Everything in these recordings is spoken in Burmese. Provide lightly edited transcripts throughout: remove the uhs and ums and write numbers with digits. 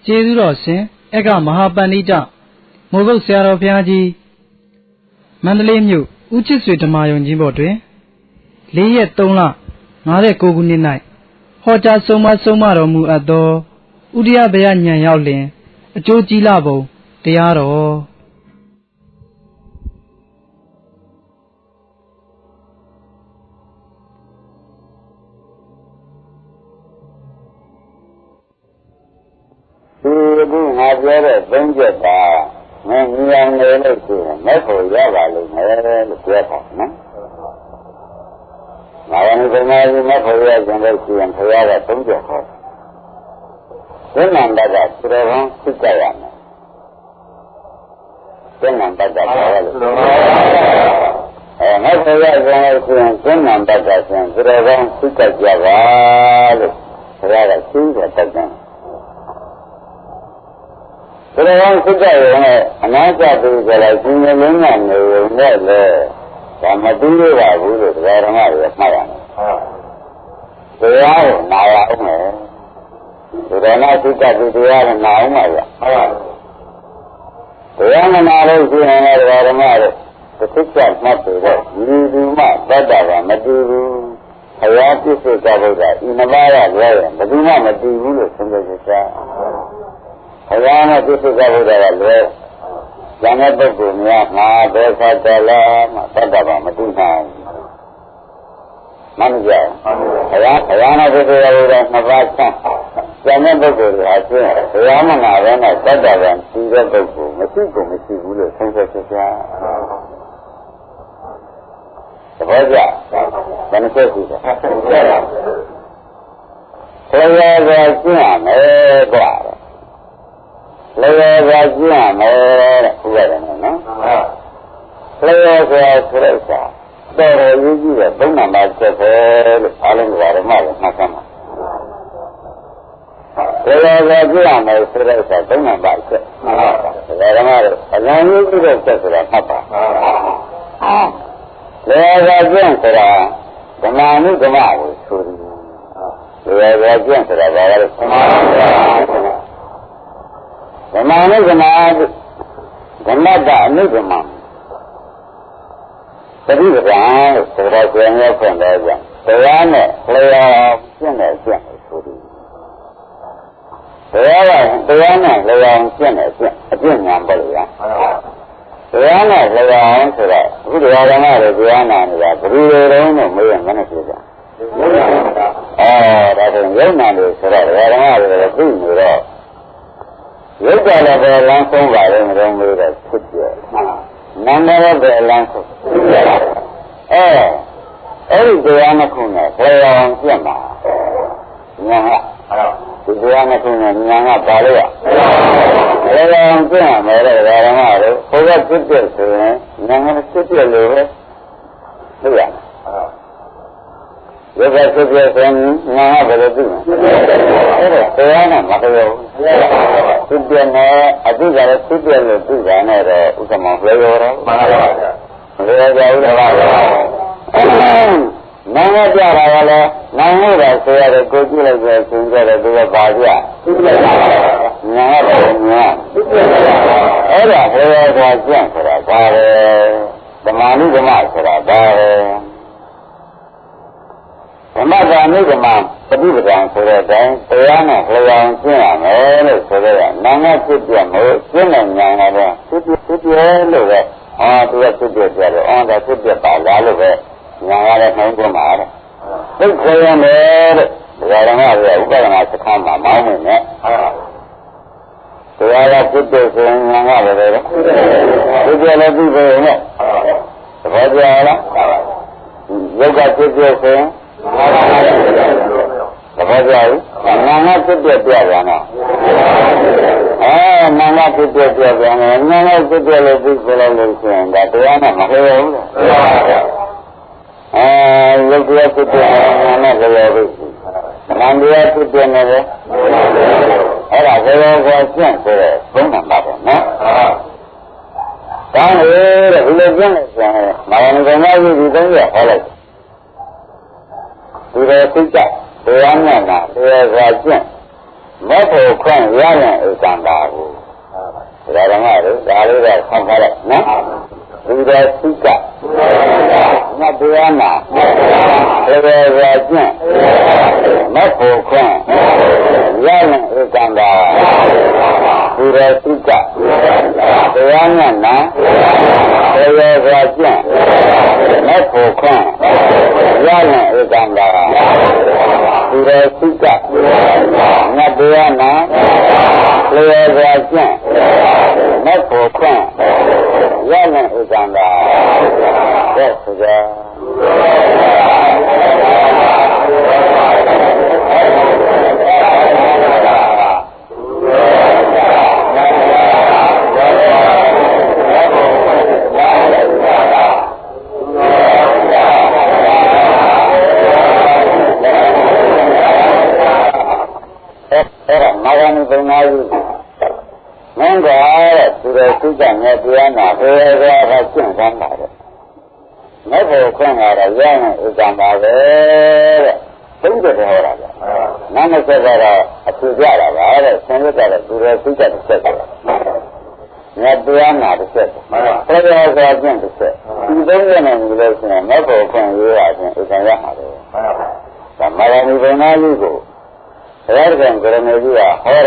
ကျေးဇူးတော်ရှင်အက္ခမဟာပန္နိတမိုးကုတ်ဆရာတော်ဘုရားကြီးမန္တလေးမြို့ဦးချစ်ဆွေဓမ္မာယုံကြီးဘော်တွင်4 ရက် 3 လ 59 ခုနှစ်၌ဟောကြားဆုံးမတော်မူအပ်သောဥဒယဗၺယဉာဏ်ရောက်လျင်အကျိုးကြီးလပုံတရားတော်ဒီငါပြောတဲ့3 ချက်ပါမင်းဉာဏ်နေလို့ရှိရင်မဲ့ဖို့ရပါလိမ့်မယ်လို့ပြောတာနော်။ငါရင်ဒီမှာဒီမဲ့ဖို့ရကြလို့ရှိရင်ဖရာက3 ချက်ဟောတယ်။ဉာဏ်တတ်တာသူတော်ကောင်းသိကြရမယ်။ဉာဏ်တတ်တာဘာလဲလို့မဲ့ဖို့ရကြလို့ရှိရင်ဉာဏ်တတ်တာဆိုရင်သူတော်ကောင်းသိကြကြပါလို့ဖရာကသိတယ်တတ်တယ်ဘယ်လိုဖြစ်ကြရုံနဲ့အနာကျပြီးကြလိုက်ရှင်ရင်းနဲ့နေရုံနဲ့လေဒါမသိရပါဘူးလို့တရားဓမ္မတွေမှတ်ရတယ်။တရားကိုနာရအောင်မယ်။ဒီတော့နောက်ဖြစ်ကြပြီးတရားကိုနာအောင်ပါဗျ။တရားမနာလို့ရှိရင်လည်းတရားဓမ္မတွေတစ်ချက်ချက်မှတ်ပြီးတော့ဒီဒီမှတတ်တာကမတည်ဘူး။ဘုရားပြည့်စုံကြဖို့ကဤနှစ်ပါးရလွဲရင်ဘယ်သူမှမတည်ဘူးလို့ဆုံးဖြတ်ချက်ဘုရားနဲ့ပြည့်စုံကြဖို့ကလည်းဉာဏ်တဲ့ပုဂ္ဂိုလ်များမှာဒေသတလာမှတတ်တာပါမသိနိုင်မှန်ကြဘုရားနဲ့ပြည့်စုံကြဖို့ကနှစ်ပါးချမ်းဉာဏ်တဲ့ပုဂ္ဂိုလ်တွေဟာကျင်းဘုရားမနာဘဲနဲ့တတ်တာကသိတဲ့ပုဂ္ဂိုလ်မရှိဘူးလို့ဆုံးဖြတ်ချက်သဘောကျဘယ်နှချက်ရှိလဲဘုရားကကျင်းရမယ်ကွာလေယာဉ်ကျင်းရမယ်တဲ့ဥပဒေနဲ့နော်လေယာဉ်ဆိုတဲ့စာတော်တော်ရေးကြည့်တဲ့3 နံပါတ်ချက်ပဲလို့အားလုံးကဓမ္မကိုမှတ်သားမှာလေယာဉ်ကျင်းရမယ်ဆိုတဲ့စာ3 နံပါတ်ချက်ဒါဓမ္မတို့အလံရေးကြည့်တဲ့ချက်ဆိုတာမှတ်ပါလေယာဉ်ကျင်းဆိုတာဓမ္မနုဓမ္မကိုဆိုတယ်လေယာဉ်ကျင်းဆိုတာဘာလဲဓမ္မနဲ့ဓမ္မဓမ္မကအနုဓမ္မသတိပ္ပံလို့ဆိုတော့ကျန်ရဖွင့်တယ်ဗျတရားနဲ့လျော်ရှင်းတယ်ရှင်းတယ်ဆိုသည်တရားနဲ့လျော်ရှင်းတယ်ရှင်းအပြည့်ညာပေါ့လေတရားနဲ့လျော်ဆိုတော့အခုတရားဓမ္မတွေတရားနာနေတာဘယ်လိုလဲတော့မေးရင်မနဲ့ပြေကြဒါဆိုရုပ်နာလို့ဆိုတော့တရားဓမ္မတွေသိနေတော့ရုပ်ကလည်းပဲလမ်းဆုံးပါလေမလုံးမေးတော့ဖြစ်ပြနာမရပဲလမ်းဆုံးအဲ့ဒီတရားနှစ်ခုနဲ့ဘယ်အောင်ပြတ်မှာညာကဒီတရားနှစ်ခုနဲ့ညာကပါလို့ရဘယ်အောင်ပြတ်ရမယ်တဲ့ဓမ္မတို့ဘုရားဖြစ်ပြဆိုရင်ညာကဖြစ်ပြလို့ပဲသိရရုပ်ကဖြစ်ပြဆိုရင်ညာကဘယ်လိုသိမလဲအဲ့ဒါတရားနဲ့မပြောဘူးဖြစ်ပြနေအတိကလည်းဖြစ်ပြလို့သိတာနဲ့တော့ဥက္ကမလျော်တော့မှန်ပါပါဘယ်လိုကြောက်လဲပါနာမပြတာကလည်းနာမလို့ဆိုရတယ်ကိုကြည့်လိုက်ဆိုရှင်ကြတယ်သူကပါပြဖြစ်ပြတာညာကတော့ညာဖြစ်ပြတာအဲ့ဒါဘယ်လိုကြောင့်ကျင့်ဆိုတာဘာလဲဓမ္မနုဓမ္မဆိုတာဘာလဲဓမ္မကနုဓမ္မပฏิပဒံဆိုတဲ့အတိုင်းတရားနဲ့လျော်အောင်ကျင့်ရမယ်လို့ဆိုတော့နာမဖြစ်ပြမို့ကျင့်တဲ့ဉာဏ်ကတော့ဖြစ်ပြလို့ပဲသူကဖြစ်ပြကြတယ်ဒါဖြစ်ပြပါလားလို့ပဲဉာဏ်ရတဲ့နှုံးကြမှာတဲ့သိခွင့်ရမယ်တဲ့ဒါရမရဲ့ဥပဒနာစခန်းမှာမောင်းနေတယ်တရားကဖြစ်ပြဆိုရင်ဉာဏ်ကလည်းပဲဖြစ်ပြလည်းပြီးပြီနဲ့သဘောကျလားရုပ်ကဖြစ်ပြဆိုရင်သဘောကျပြီနာမဖြစ်ပြပြပြန်တော့နာမဖြစ်ပြပြပြန်တယ်နာမဖြစ်ပြလို့ပြီးဆိုလို့ရှိရင်ဒါတရားနဲ့မဟုတ်ဘူးရုပ်တရားဖြစ်ပြနာမလျော်ပြီနာမတရားဖြစ်ပြနေတယ်အဲ့ဒါဘယ်လိုကိုကျင့်ဆိုတော့ဘုံနံပါတ်ပဲနော်ဒါနဲ့တဲ့ဒီလိုကျင့်နေဆိုရင်မာနကမကြီးဒီ3 ရက်ဟောလိုက်ဒီလိုသိကြတရားညံ့တာတရားစွာကျင့် mất hồ khoan giá này ở càng đà của rồi đó mà đấy đà đấy là không phải là nó vì đó xí cả nó đưa ăn à rồi ra chuyện mất hồ khoan giá này ở càng đà vì đó xí cả đưa ăn à nó rồi ra chuyện mất hồ khoan giá này ở càng đà vì đó xí cả nó đưa ăn à rồi ra chuyện mất hồ khoan giá này ở càng đà rất là nên là từ đây cứ chẳng nghe tiếng nào thế ra phải chuyển sang lại đấy mấy vụ không là ra này chẳng bảo đấy đúng rồi thì hồi nó mới sẽ ra từ ra là đấy xem cái là từ đây cứ chẳng sẽ nghe tiếng nào thì sẽ thế ra chuyện thì sẽ thì đúng cái này như vậy là mấy vụ không như vậy thì chẳng ra mà đấy mà là như vậy nói như vậy thế rằng cái này gì à hồi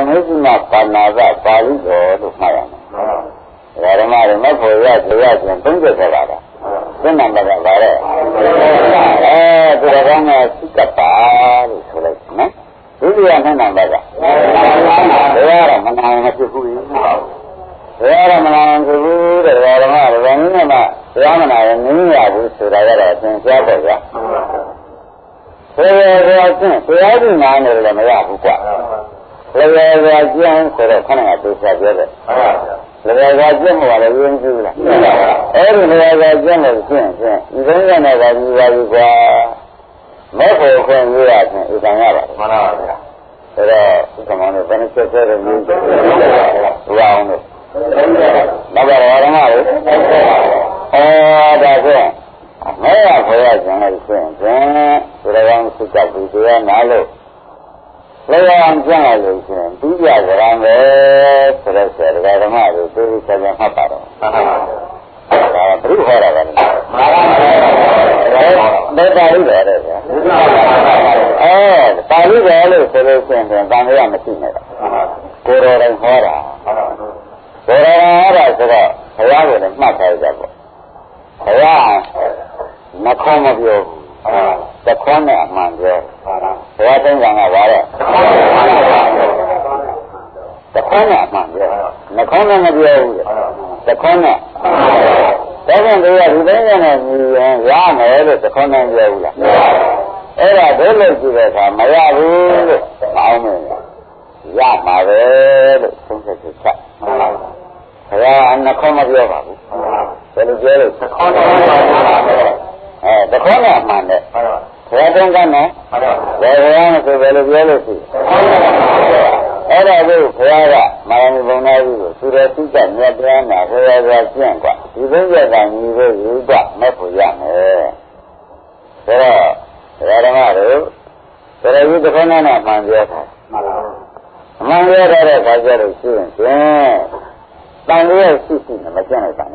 mấy cái mà còn nào ra phải rồi được mà rồi mà nó phải ra thì đúng rồi thế là cái này là vậy đấy cái đó là sức tập rồi thôi đấy cái gì anh nói vậy thế là mình làm cái vui thế là mình làm cái vui rồi mà rồi mà cái này những nhà vui sự đấy là chuyện sao vậy thế ra chuyện thế thì mà này là mấy aku quá lấy ra chuyện sẽ là khả năng tôi sẽ biết lấy ra chuyện mà là nguyên chủ là lấy ra chuyện là chuyện 이런 거 내가 이거 mấy phần như là thì càng nghe vậy thế là cái mà nó vẫn chưa chơi được như vào nữa nó bảo là nó nào đó thế mấy là phải là chuyện này chuyện rồi đang sự tập thì tôi nói luôn lấy ra chuyện này rồi chuyện bây giờ cái làm về rồi sẽ cái đó mà rồi tôi sẽ làm hết rồi là đủ hết rồi đấy ta đi về rồi ta đi về rồi rồi chuyện thì ta mới làm được chuyện này cô rồi đang hết rồi cô rồi rồi phải ra rồi mà phải ra phải ra nó không có điều cái con này mà rồi phải tên rằng là vậy cái con này mà rồi nó không có điều cái con này cái này thì cái này giá này rồi cái con này nhiều là là đối với gì vậy mà ra rồi bảo mình giá mà rồi không thể thực hiện phải ra nó không có điều bảo cái này cái con cái con này mà đấy thế tên cái này rồi nó sẽ về được rồi thì là cái phải là mà mình hôm nay rồi tôi đã chỉ cần nghe tiếng nào thế ra chuyện quá thì bây giờ là như vậy rồi quá mới phải làm thế là mà rồi thế là cái con này là mang ra thôi mang ra đây phải ra được chuyện đang đi suy nghĩ mà chuyện này bạn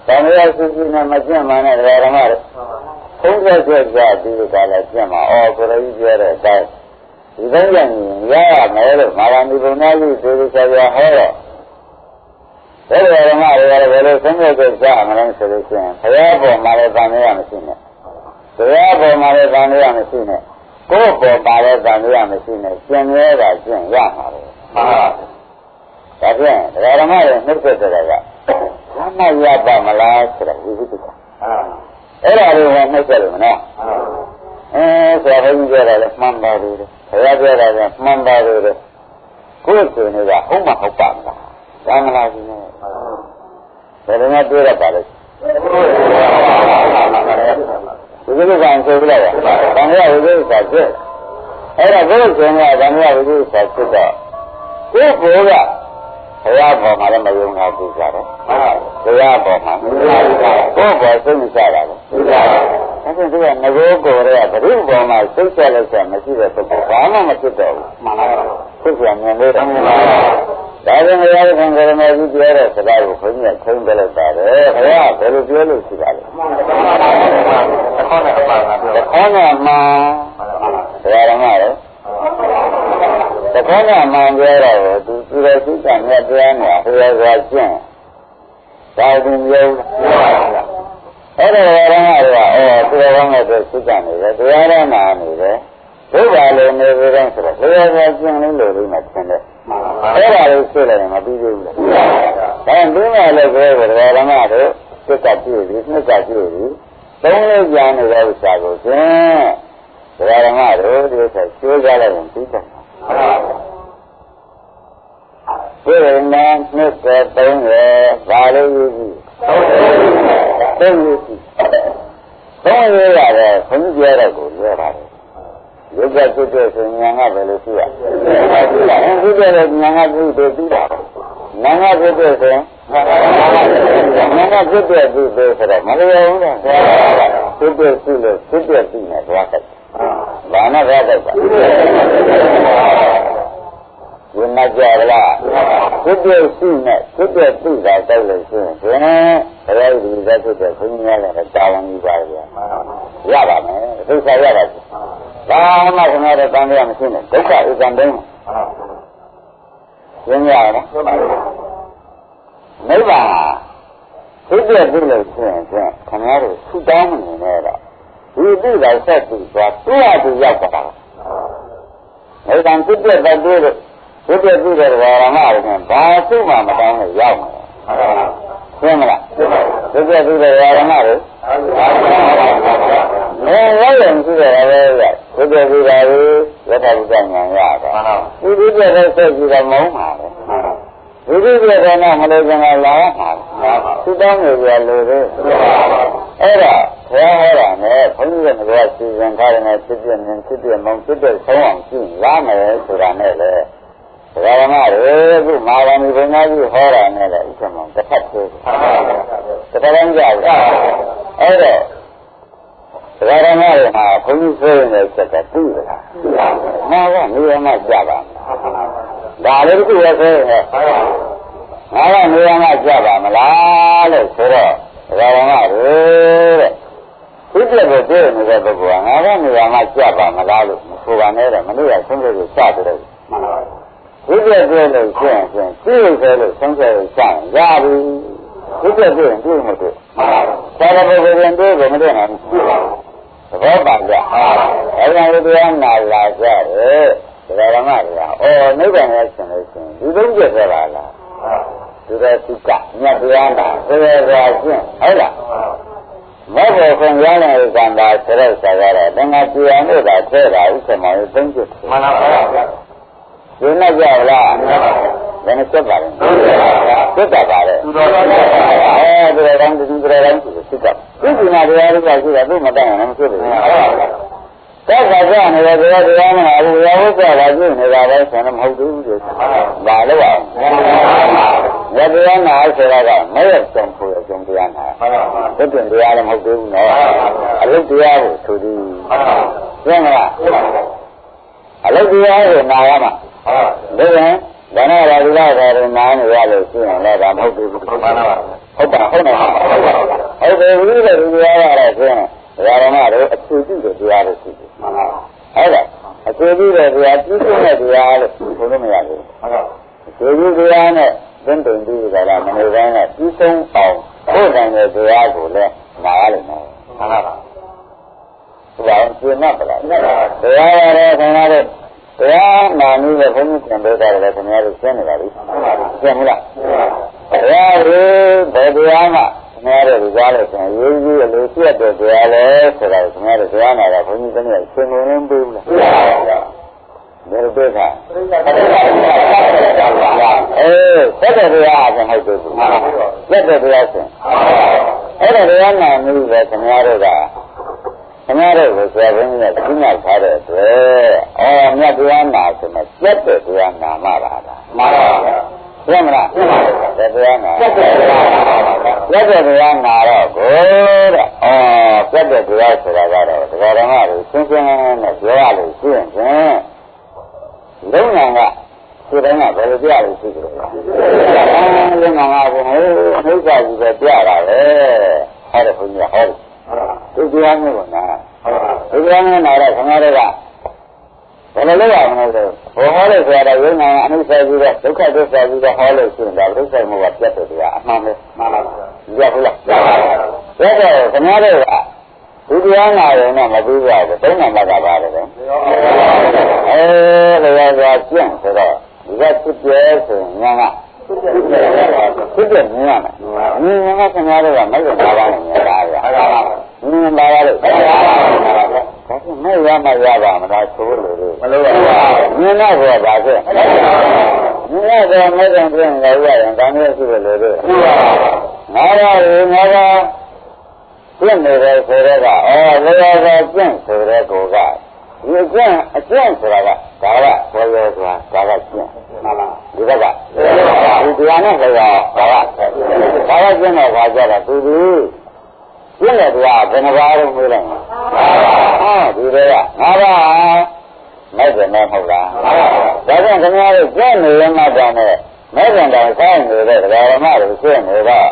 đang đi suy nghĩ mà chuyện mà này là mà không có chuyện gì cái là chuyện mà cái đấy giờ đấy cái thì bây giờ nhà này rồi mà làm đi bên này thì tôi sẽ ra hết thế là mà rồi không có cái gì mà làm sự chuyện thế là mà lại làm cái gì này thế là mà lại làm cái gì này cô mà lại làm cái gì này chuyện này là chuyện gì mà cái là mà nó cái là nó ya ba mà là cái gì thế là rồi nó cái là sẽ phải như vậy là mong bao rồi thế là là mong bao rồi cuối cùng là không mà học bằng là làm là gì này thế là đưa ra bài cái quan chơi cái này đang ra cái sao chứ là cuối cùng là đang ra cái sao chứ đó cuối cùng là ရားပေါ်မှာလည်းမယုံတာသိကြတယ်ဘုရားပေါ်မှာကိုယ်ပေါ်စိတ်မချတာလေအဲ့ဒါကငကိုးကိုယ်ရဲ့ဘုရုပေါ်မှာစိတ်ချလိုက်ချက်မရှိတဲ့ပုဂ္ဂိုလ်ဘာမှမဖြစ်တော့ဘူးမှန်ပါပါသိချင်မြင်လို့ဒါကြောင့်ဘုရားကံကရမေကြီးပြောတဲ့စကားကိုခွင့်ရခွင့်ပြလိုက်ပါတယ်ဘုရားဘယ်လိုပြောလို့ရှိတာလဲသခေါနဲ့အမှန်ဘုရားဓမ္မလေသခေါနဲ့အမှန်ပြောတော့သူသူရဲ့စိတ်ကမြတ်တရားနဲ့ဘုရားကကျင့်ဒါသူမျိုးအဲ့ဒါဓမ္မတွေကသူတော်ကောင်းတဲ့စိတ်ကနေတယ်တရားရနာနေတယ်ဘုရားလည်းနေပြီးတော့ဆိုတော့ဘုရားကကျင့်လို့လို့မှသင်တယ်အဲ့ဒါလေးဆွေးလိုက်ရင်မပြီးသေးဘူးလားဒါပြီးမှလည်းဘယ်လိုဓမ္မတို့စိတ်ကပြည့်ပြီးနှစ်ကပြည့်ပြီးသုံးလေးကြာနေတဲ့ဥစ္စာကိုဖြင့်ဓမ္မတို့ဒီဥစ္စာဆွေးကြလိုက်ရင်ပြီးတယ်ဘယ်လိုလဲနှစ်ကသုံးရဘာလို့ယူကြည့်သုံးယူကြည့်သုံးရရတယ်ခွင့်ပြရတဲ့ကိုပြောပါတယ်ရုပ်ကဖြစ်တဲ့ဆိုဉာဏ်ကဘယ်လိုရှိရဖြစ်တဲ့ဉာဏ်ကပြုတယ်ပြီးတာနာငါဖြစ်တဲ့ဆိုနာငါဖြစ်တဲ့ပြီးတယ်ဆိုတော့မလျော်ဘူးလားဖြစ်တဲ့ရှိလို့ဖြစ်တဲ့ပြီးနေသွားတယ်ဘာနဲ့သွားတယ်ပါဝိညာဉ်ကြလားဖြစ်တဲ့ရှိနဲ့ဖြစ်တဲ့ပြီးတာတောက်လို့ရှိရင်ဘယ်ဒီသက်ဖြစ်တဲ့ခွင့်ရတဲ့တာဝန်ကြီးပါလေရပါမယ်သိစားရတာဘာမှခင်ဗျားတို့တန်တရားမရှိနဲ့ဒုက္ခဥက္ကံတုံးရင်းရလားနိဗ္ဗာန်သိပြပြီလို့ဆိုရင်ခင်ဗျားတို့ဆုတောင်းမနေနဲ့တော့ဒီသိတာဆက်ပြီးသွားသူ့အတူရောက်တာနိဗ္ဗာန်သိပြတဲ့တူလို့သိပြပြီတဲ့ဘာမှမဟုတ်ဘာစုမှမတောင်းနဲ့ရောက်မှာရှင်းမလားသိပြပြီတဲ့ဘာမှမဟုတ်ရောက်ရင်ရှိတယ်ပဲဘုရားပြပါလေရထဘုရားဉာဏ်ရတာဒီဒီပြတဲ့စိတ်ကြီးကမုန်းပါလေဒီဒီပြတဲ့တော့မလို့ကလာမှာသူတောင်းနေကြလို့လေအဲ့ဒါဘုရားဟောတာနဲ့ဘုန်းကြီးကငါကစီစဉ်ထားတယ်ဖြစ်ပြနေဖြစ်ပြမုန်းဖြစ်တဲ့ဆုံးအောင်ကြည့်ရမယ်ဆိုတာနဲ့လေဘုရားဓမ္မတွေခုမာရမီဘုရားကြီးဟောတာနဲ့လေဥစ္စာမောင်တစ်ဖက်သေးတယ်တကယ်တမ်းကြောက်အဲ့တော့ဓမ္မတွေမှာဘုန်းကြီးဆိုနေတဲ့ချက်ကသိရလားမှန်ပါနေရာမှာကြပါဒါလည်းတစ်ခုရဆိုရင်ငါကနေရာမှာကြပါမလားလို့ဆိုတော့ဓမ္မတွေတဲ့ဒီပြည့်ကိုသိနေတဲ့ပုဂ္ဂိုလ်ကငါကနေရာမှာကြပါမလားလို့မဆိုပါနဲ့တဲ့မနေ့ကဆုံးဖြတ်ကိုစတယ်ဒီပြည့်ကိုလို့ရှင်းရှင်းသိရဆိုလို့ဆုံးဖြတ်ကိုစရင်ရပြီဒီပြည့်ကိုတွေ့မတွေ့သာရပုဂ္ဂိုလ်ရင်တွေ့ကိုမတွေ့နိုင်ဘူးဘောပါကြအဲ့ဒါလိုတရားနာလာကြတယ်ဓမ္မတွေကနိဗ္ဗာန်ရဲ့ဆင်လို့ရှိရင်ဒီသုံးချက်ပဲပါလားဒီတော့သုကမြတ်တရားနာသေသာရှင်းဟုတ်လားမေဖို့ခွန်ရတဲ့ကံတာဆရက်ဆရာတဲ့တန်ခါတရားနဲ့သာထဲတာဥစ္စာမောင်သုံးချက်မှန်ပါပါဒီနဲ့ကြလားဘယ်နဲ့ဆက်ပါလဲဆက်တာပါလေသူတော်ကောင်းသူတော်ကောင်းသူတော်ကောင်းသူစစ်ကသူ့ဒီမှာတရားတွေကရှိတာသူ့မတတ်ရင်မဖြစ်ဘူးတက်ခါကြနေတဲ့တရားမဟာဘူးရောဟုတ်ကြတာပြုနေတာပဲဆိုတော့မဟုတ်ဘူးလို့ဒါလည်းပါရတရားနာဆိုတာကမရဆုံးဖို့အကျုံတရားနာသစ်ပင်တရားလည်းမဟုတ်ဘူးနော်အလုတ်တရားကိုဆိုပြီးရှင်းမလားအလုတ်တရားကိုနာရမှာဒါရင်ဒါနဲ့ရာဇဝကတွေနားနေရလို့ရှိရင်လည်းဒါမဟုတ်ဘူးဟုတ်ပါလားဟုတ်ပါဟုတ်ပါဟုတ်တယ်ဘူးလေဒီတရားရတယ်ဆိုရင်ဓမ္မတို့အခြေပြုတဲ့တရားတွေရှိတယ်ဟုတ်လားအခြေပြုတဲ့တရားပြုစုတဲ့တရားလို့ဆိုလို့မရဘူးအခြေပြုတရားနဲ့သင်္တင်ပြီးကြတာမနေတိုင်းနဲ့ပြုစုအောင်ဘုရားရဲ့တရားကိုလည်းနားရလိမ့်မယ်ဟုတ်လားဒါကျင့်မှတ်ပါလားတရားရတယ်ခင်ဗျားတို့တရားနာနည်းနဲ့ဘုန်းကြီးပြန်ပြောတာလည်းခင်ဗျားတို့ရှင်းနေတာလေရှင်းမလားတရားရဘယ်တရားမှခင်ဗျားတို့ကြားလို့ဆိုရင်ရေးကြီးအလိုရှိတဲ့တရားလဲဆိုတာခင်ဗျားတို့တရားနာတာဘုန်းကြီးကနေရှင်းနေပေးဘူးလားဘယ်လိုပြောတာဆက်တဲ့တရားအကျင့်ဟုတ်တယ်ဆက်တဲ့တရားဆိုအဲ့ဒါတရားနာနည်းပဲခင်ဗျားတို့ကခင်ဗျားတို့ကိုဆရာဘုန်းကြီးကသိမှတ်ထားတဲ့အတွက်မြတ်တရားနာဆိုမှစက်တဲ့တရားနာမှပါလားမှန်ပါဗျာရှင်းမလား တဲ့တရားနာတော့ကိုတဲ့ပြတ်တဲ့တရားဆိုတာကတော့တရားဓမ္မတွေရှင်းရှင်းနဲ့ပြောရလို့ရှိရင်လုံငါကဒီတိုင်းကဘယ်လိုပြရလို့ရှိကြလဲလုံငါကဘုံအနိစ္စကြီးပဲပြတာပဲဟောတယ်ဘုရားဟောတယ်ဒီတရားမျိုးကနာဒီတရားမျိုးနာတော့ခင်ဗျားတို့ကဘယ်လိုလုပ်ရမလဲဆိုဘုံဟောလို့ဆိုရတော့ယုံနာအနိစ္စကြီးပဲဒုက္ခသစ္စာကြီးပဲဟောလို့ရှိရင်ဒါဒုက္ခမှုကပြတ်တဲ့တရားအမှန်ပဲမှန်ပါပါရဘူးလားရပါဘူးဒါတော့ခင်ဗျားတို့ကဒီတရားနာရင်တော့မပြီးပါဘူးသုံးနံပါတ်ကပါတယ်ဗျလောကကျင့်ဆိုတော့ဒီကဖြစ်ပြဲဆိုရင်ညာကဖြစ်ပြဲမြင်ရမယ်ညာကခင်ဗျားတို့ကမိုက်ရပါပါနဲ့ညာလားဗျာမြင်ပါပါလို့ဒါကမဲ့ရမရပါမလားဆိုလို့မလို့ပါဘူးမြင်တော့ဘာဖြစ်မြင်တော့မဲ့တယ်ပြင်လည်းရရင်ဒါမျိုးရှိတယ်လို့ငါတော့ပြင့်နေတယ်ဆိုတော့လောကကျင့်ဆိုတဲ့ကိုကဒီအကျင့်ဆိုတာကဒါကဘောရောဆိုတာဒါကကျင့်မှန်ပါဒီဘက်ကဒီတရားနဲ့လည်းဒါကကျင့်တော့ဘာကြတာသူဒီကျင့်တဲ့တရားဘယ်နှပါးလို့မေးလိုက်ဒီတွေကငါးပါးမဲ့တယ်မဟုတ်လားဒါကြောင့်ခင်ဗျားတို့ကျင့်နေရမှတည်းနဲ့မဲ့တယ်တောင်ဆိုင်နေတဲ့ဓမ္မတွေကျင့်နေတော့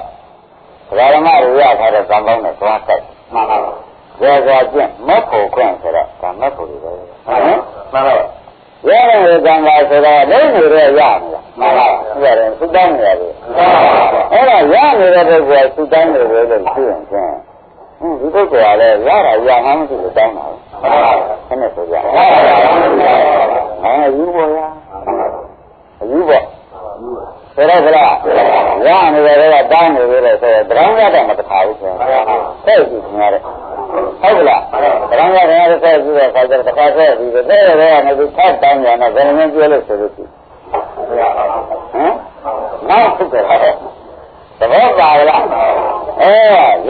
ဓမ္မတွေရထားတဲ့သံပေါင်းနဲ့သွားတိုက်မှန်ပါပါကျေစွာကျင့်မက်ဖို့ခွင့်ဆိုတော့ဒါမက်ဖို့တွေပဲမှန်ပါမှန်ပါရတဲ့ကံပါဆိုတော့လုံးနေတဲ့ရမလားမှန်ပါရတယ်သုတောင်းနေရတယ်အဲ့ဒါရနေတဲ့ပုဂ္ဂိုလ်ကသုတောင်းနေတယ်လို့သိရင်ဖြင့်ဒီပုဂ္ဂိုလ်ကလည်းရတာရမှမရှိလို့တောင်းတာပဲခဏဆိုကြယူပေါ်ရယူပေါ်ဆိုတော့ကရနေတဲ့ကတောင်းနေတယ်ဆိုတော့တရောင်းရတော့မတခါဘူးဆိုရင်သိကြည့်နေရတယ်ဟုတ်ကလားတရောင်းရတဲ့ဆက်ကြည့်တဲ့အခါကျတော့တခါဆက်ပြီးတဲ့ကနေဒီဖတ်တောင်းရတော့ဘယ်လိုပြောလို့ဆိုလို့ရှိနောက်ဖြစ်တယ်ဟုတ်သဘောပါလား